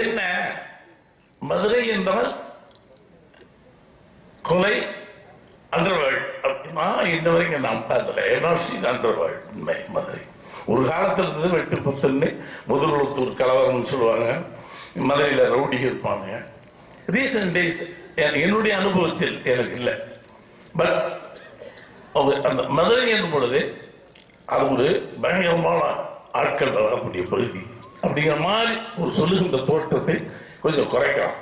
என்ன மதுரை என்றால் கொலை அண்டர்வேர்ல்ட் அப்படின்னா இன்ன வரைக்கும் நான் பார்த்தல. NRC underworld Madurai. ஒரு காலத்தில் இருந்து வெட்டு புத்துன்னு முதலுத்தூர் கலவரம்னு சொல்லுவாங்க. மதுரையில் ரவுடி இருப்பாங்க. ரீசன்ட் டேஸ் என்னுடைய அனுபவத்தில் எனக்கு இல்லை. பட் அந்த மதுரை என்னும் பொழுது அது ஒரு பயங்கரமான ஆட்கள் வரக்கூடிய பகுதி அப்படிங்கிற மாதிரி ஒரு சொல்லுகின்ற தோற்றத்தை கொஞ்சம் குறைக்கலாம்.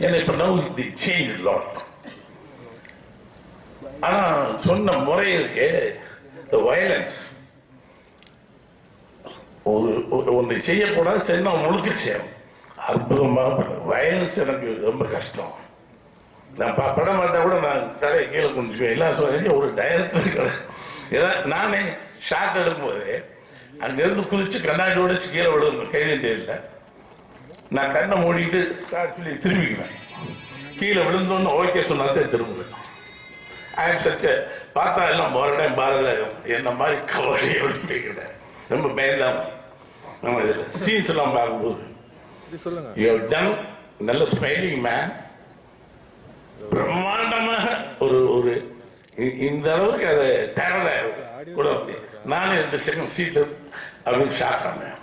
ஏன்னா இப்போ நவ் தி சேஞ்ச் லாட். ஆனால் சொன்ன முறை இருக்கு, த வயலன்ஸ். ஒன்றை செய்யக்கூடாது, சரி நான் முழுக்க செய்யணும். அற்புதமாக வயலன்ஸ் எனக்கு ரொம்ப கஷ்டம். நான் படம் பார்த்தா கூட நான் தலையை கீழே குடிச்சுவேன். எல்லாம் சொல்ல ஒரு டைரக்டர் ஏதாவது நானே ஷார்ட் எடுக்கும்போது அங்கேருந்து குதிச்சு கண்ணாடி உடைச்சு கீழே விடுவேன். கைதண்டே இல்லை, நான் கண்ணை மூடிட்டு சொல்லி திரும்பிக்குவேன். கீழே விழுந்தோன்னு ஓகே சொன்னாதான் திரும்புவேன். ஐஎம் சச்ச பார்த்தா எல்லாம் மறுபடியும் பாரத என்ன மாதிரி கவலை அப்படிங்கிறேன். ரொம்ப பயந்தான் நம்ம இதில் சீன்ஸ் எல்லாம் பார்க்கும்போது யூ ஹவ் டன் நல்ல ஸ்மைலிங் மேன். பிரம்மாண்டமாக ஒரு இந்த அளவுக்கு அதை டேரல கூட நானே 2 செகண்ட் சீட்டு அப்படின்னு ஷாக் ஆனேன்.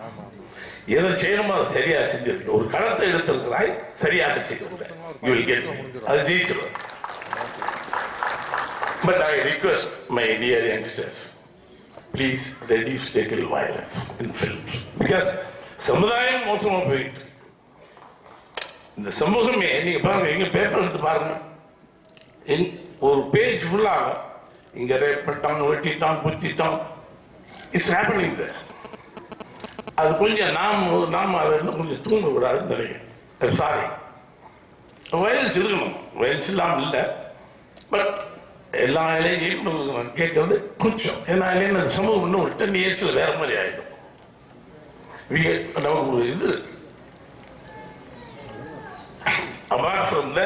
எதை செய்யணுமோ அதை சரியா செஞ்சிருக்கு. ஒரு களத்தை எடுத்திருக்கிறாய், சரியாக செய்திருக்கிறேன். யூ வில் கெட் அது ஜெயிச்சிருவேன். But I request my dear youngsters, please reduce little violence in films. Because சமுதாயம் மோசமா போயிட்டு இந்த சமூகமே நீங்க பாருங்க, எங்க பேப்பர் எடுத்து பாருங்க, ஒரு பேஜ் ஃபுல்லாக இங்க ரேப் பண்ணிட்டான், வெட்டிட்டான், குத்திட்டான். It's happening there. அது கொஞ்சம் நாம் அதை இன்னும் கொஞ்சம் தூங்க விடாதுன்னு நினைக்கிறேன். சாரி, வயலன்ஸ் இருக்கணும், வயலன்ஸ் இல்லாமல் இல்லை. பட் எல்லா இலையும் கேட்கறது கொஞ்சம், ஏன்னா இல்லைன்னு அந்த சமூகம் இன்னும் ஒரு 10 இயர்ஸில் வேற மாதிரி ஆகிடும். நமக்கு ஒரு இது அபார்ட் ஃப்ரம் த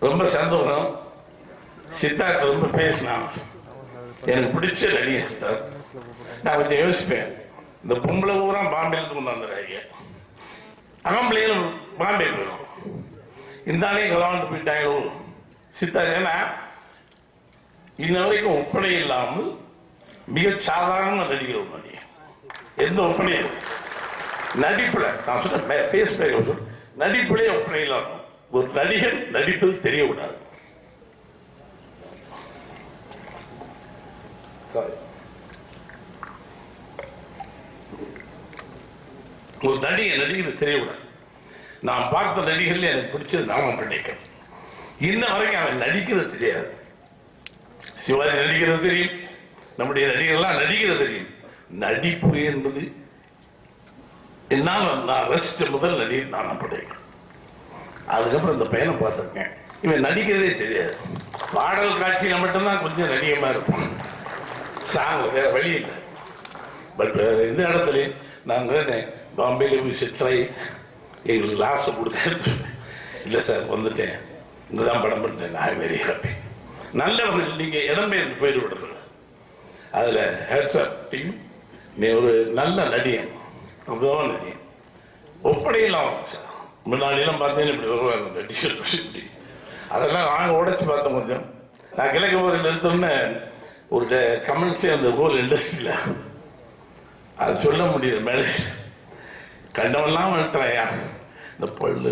ரொம்ப சந்தோஷம். சித்தார்த்த ரொம்ப பேசினான், எனக்கு பிடிச்ச நடிகர் சித்தார்த். நான் கொஞ்சம் யோசிப்பேன், இந்த பொம்பளை பூரா பாம்பேலேருந்து கொண்டு வந்துடுறாங்க, ஆம்பளையும் பாம்பே போயிடும், இந்த ஆளையும் கலவாண்டு போயிட்டாங்களோ சித்தார்த். ஏன்னா இன்ன வரைக்கும் ஒப்பனை இல்லாமல் மிக சாதாரண நடிகர் ஒரு நடிகர், எந்த ஒப்பனையும் நடிப்பில் நான் சொன்ன ஃபேஸ் பேக் நடிப்பிலே ஒப்பனை இல்லாமல் ஒரு நடிகர் நடிப்பது தெரியக்கூடாது. ஒரு நடிகர் தெரியக்கூடாது. நான் பார்த்த நடிகர்கள் எனக்கு பிடிச்சது நாம பிடிக்கும். இன்ன வரைக்கும் அவன் நடிக்கிறது தெரியாது. சிவாஜி நடிக்கிறது தெரியும், நம்முடைய நடிகர்லாம் நடிக்கிறது தெரியும். நடிப்பு என்பது என்னால் நான் ரசித்த முதல் நடிகர் நான் பிடிக்கும். அதுக்கப்புறம் இந்த பையனை பார்த்துருக்கேன், இவன் நடிக்கிறதே தெரியாது. பாடல் காட்சியில் மட்டும்தான் கொஞ்சம் நடிகமாக இருப்பான், சாங் வேற வழி இல்லை. பட் இந்த இடத்துலையும் நாங்கள் பாம்பேயில் போய் செட்டில் எங்களுக்கு லாஸை கொடுத்தேன்னு இல்லை சார் வந்துட்டேன், இங்கே தான் படம் பண்ணேன், நான் வெரி ஹாப்பி. நல்லவர்கள் நீங்கள் இடம்பெயர்ந்து போயிட்டு விடுறது, அதில் ஹேட்ஸ்அப் டீம். நீ ஒரு நல்ல நடிகன், அவ்வளோதான் நடிகன். ஒப்படையெல்லாம் சார் முன்னாடியெல்லாம் பார்த்தீங்கன்னா இப்படி வருவாங்க இப்படி, அதெல்லாம் நாங்கள் உடைச்சி பார்த்தோம் கொஞ்சம். நான் கிழக்கு போரில் எடுத்தோன்னே ஒரு கமெண்ட்ஸே அந்த ஹோல் இண்டஸ்ட்ரியில் அது சொல்ல முடியுது. மேலே கண்டவெல்லாம் வந்துட்டாயா இந்த பல்லு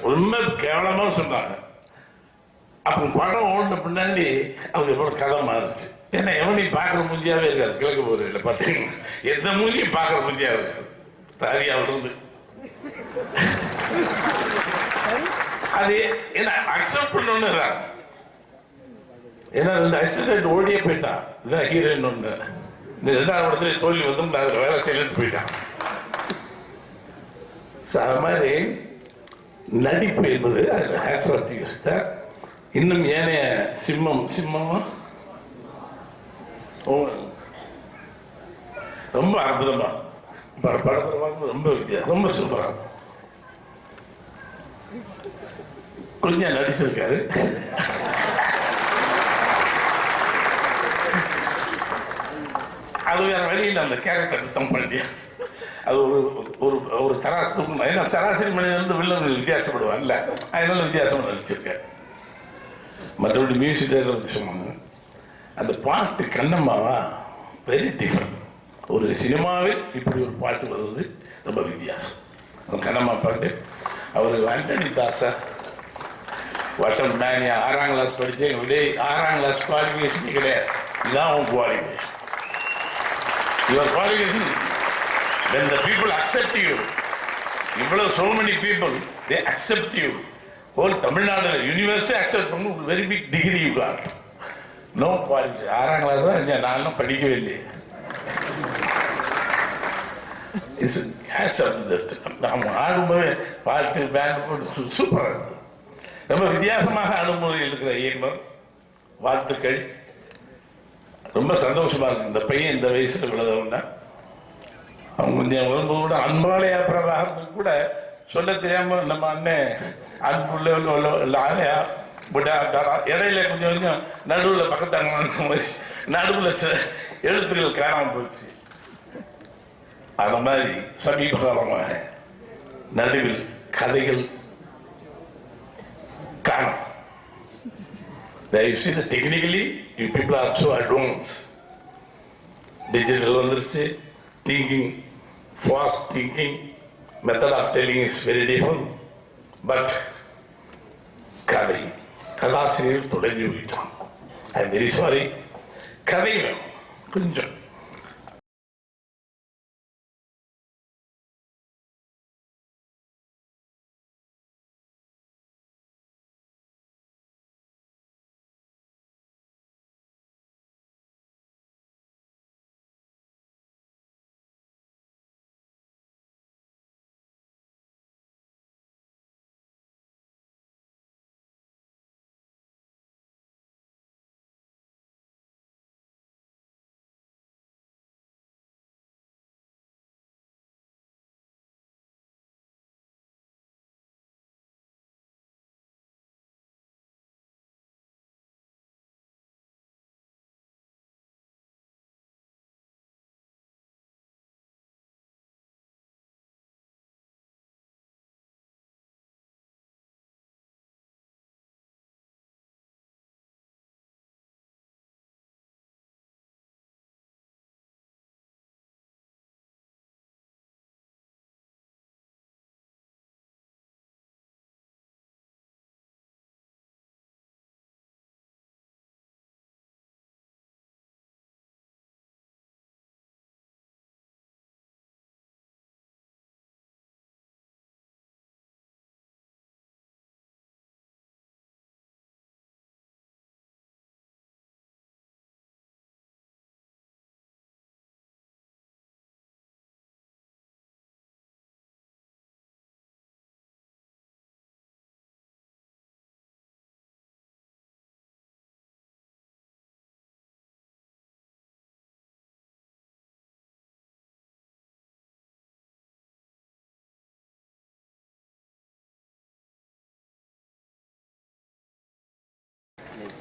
ரொம்ப கேவலமாக சொன்னாங்க. அப்போ படம் ஓடின பின்னாடி அவங்க எவ்வளோ கதை மாறுச்சு. ஏன்னா எவனையும் பார்க்குற மூஞ்சியாவே இருக்காது கிழக்கு போரில் பார்த்தீங்கன்னா, எந்த மூஞ்சியும் பார்க்குற மூஞ்சியாக இருக்காது தாரியாவில் இருந்து. அது என்ன அக்செப்ட் பண்ணணும்னு ஏன்னா 2 அசிஸ்டன்ட் ஓடியே போயிட்டான், இதான் ஹீரோயின் ஒன்று. இந்த 2ஆவது இடத்துல தோல்வி வந்து நான் வேலை செய்யலன்னு போயிட்டான். அது மாதிரி நடிப்பு என்பது அதில் ஹேட்ஸ் ஆஃப் யூஸ் தான். இன்னும் ஏனைய சிம்மமா ரொம்ப அற்புதமா படத்தில் பார்க்கும்போது ரொம்ப வித்தியாசம், ரொம்ப சூப்பராக கொஞ்சம் நடிச்சிருக்காரு. அது வேற வழியில் அந்த கேரக்டர் அர்த்தம் பண்ணி அது ஒரு ஒரு தராசு. ஏன்னா சராசரி மனிதன் வில்லன் வித்தியாசப்படுவான்ல, அதனால வித்தியாசம் நடிச்சிருக்கேன். மற்றபடி மியூசிக் டைரக்டர் சொன்னாங்க, அந்த பாட்டு கண்ணம்மாவா வெரி டிஃப்ரெண்ட். ஒரு சினிமாவில் இப்படி ஒரு பாட்டு வருவது ரொம்ப வித்தியாசம். அந்த கண்ணம்மா பாட்டு அவர் ஆண்டனி தாசா வட்டம் மேனியா 6ஆம் கிளாஸ் படித்தேன். விட 6ஆம் கிளாஸ் குவாலிஃபிகேஷன் கிடையாது, இதுதான் உன் qualification. Your qualification when the people accept you. இவ்வளவு so many people they accept you. whole Tamil Nadu யூனிவர்ஸே அக்செப்ட் பண்ணி ஒரு very big degree you got. No qualification 6ஆம் கிளாஸ் தான், நானும் படிக்கவே இல்லையே. நம்ம ஆடும்போது பாட்டு பேண்ட் போட்டு சூப்பராக இருக்கும். ரொம்ப வித்தியாசமாக அனுமதி இருக்கிற இயக்குனர், வாழ்த்துக்கள். ரொம்ப சந்தோஷமா இருக்கு இந்த பையன் இந்த வயசுல விழுதவுன்னா. அவங்க கொஞ்சம் வரும்போது கூட அன்பாலயா பிரபாகரனுக்கு கூட சொல்ல தெரியாம நம்ம அண்ணன் அன்புள்ள ஆலையா இடையில கொஞ்சம் கொஞ்சம் நடுவில் பக்கத்தாங்க நடுவில் எழுத்துக்கள் காணாமல் போச்சு. அந்த மாதிரி சமீப காலமாக நடுவில் கதைகள் காணும். Technically you people are so advanced. Digital வந்துருச்சு, thinking fast thinking, method of telling is very different. But கதாசிரியர் தொடங்கி விட்டான். I am very sorry. கதை வேணும் கொஞ்சம்.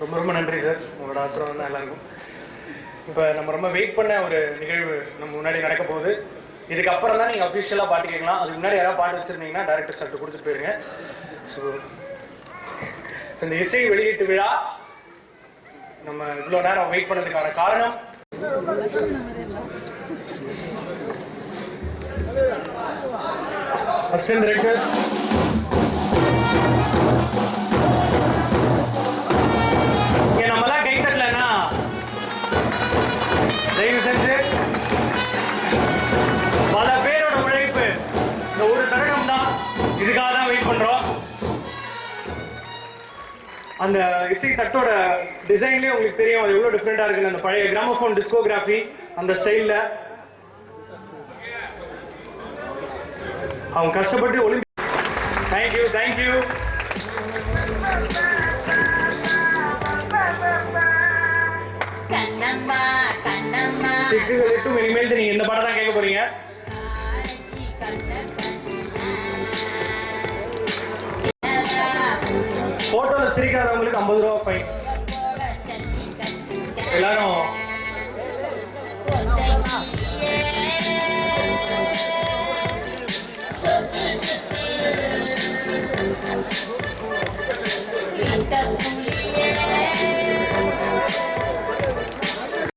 ரொம்ப ரொம்ப நன்றி சார், உங்களோட ஆசிரம் தான் எல்லாருக்கும். இப்போ நம்ம ரொம்ப வெயிட் பண்ண ஒரு நிகழ்வு நம்ம முன்னாடி நடக்க போகுது. இதுக்கப்புறம் தான் நீங்கள் அஃபிஷியலாக பாட்டு கேட்கலாம். அதுக்கு முன்னாடி யாராவது பாட்டு வச்சுருந்தீங்கன்னா டேரக்டர் சார்ட்டு கொடுத்துட்டு போயிருங்க. ஸோ இந்த இசை வெளியீட்டு விழா நம்ம இவ்வளோ நேரம் வெயிட் பண்ணதுக்கான காரணம் அசிஸ்டன்ட் டைரக்டர் இங்கே நம்மளாம் கை தட்டலன்னா தயவு செஞ்சு பல பேரோட உழைப்பு இந்த ஒரு தருணம் தான், இதுக்காக தான் வெயிட் பண்றோம். அந்த இசை தட்டோட டிசைன்லேயே உங்களுக்கு தெரியும் அது எவ்வளோ டிஃப்ரெண்டாக இருக்குன்னு. அந்த பழைய கிராமோஃபோன் டிஸ்கோகிராஃபி அந்த ஸ்டைலில் அவங்க கஷ்டப்பட்டு ஒலிம்பி. Thank you thank you. சிக்குகள் எட்டும் இனிமேல் நீங்க இந்த பாடம் தான் கேட்க போறீங்க. போட்டோல சிரிக்காதவங்களுக்கு 50 ரூபா ஃபைன். எல்லாரும்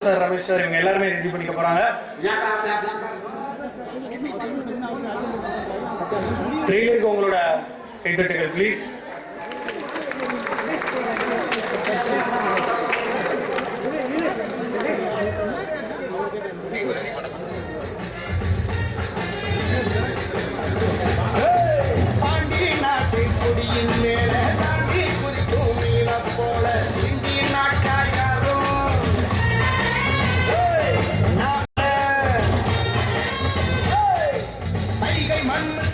சார், ரமேஷ் சார், இவங்க எல்லாருமே ரிசீவ் பண்ணிக்க போறாங்க. ட்ரெயிலருக்கு உங்களோட கைத்தட்டுகள் ப்ளீஸ். பாண்டி நாட்டு கொடியின் மேல தாண்டி குதிக்கும் மீன போல சிந்தி நாட்டாயாரும் வைகை மண்ணு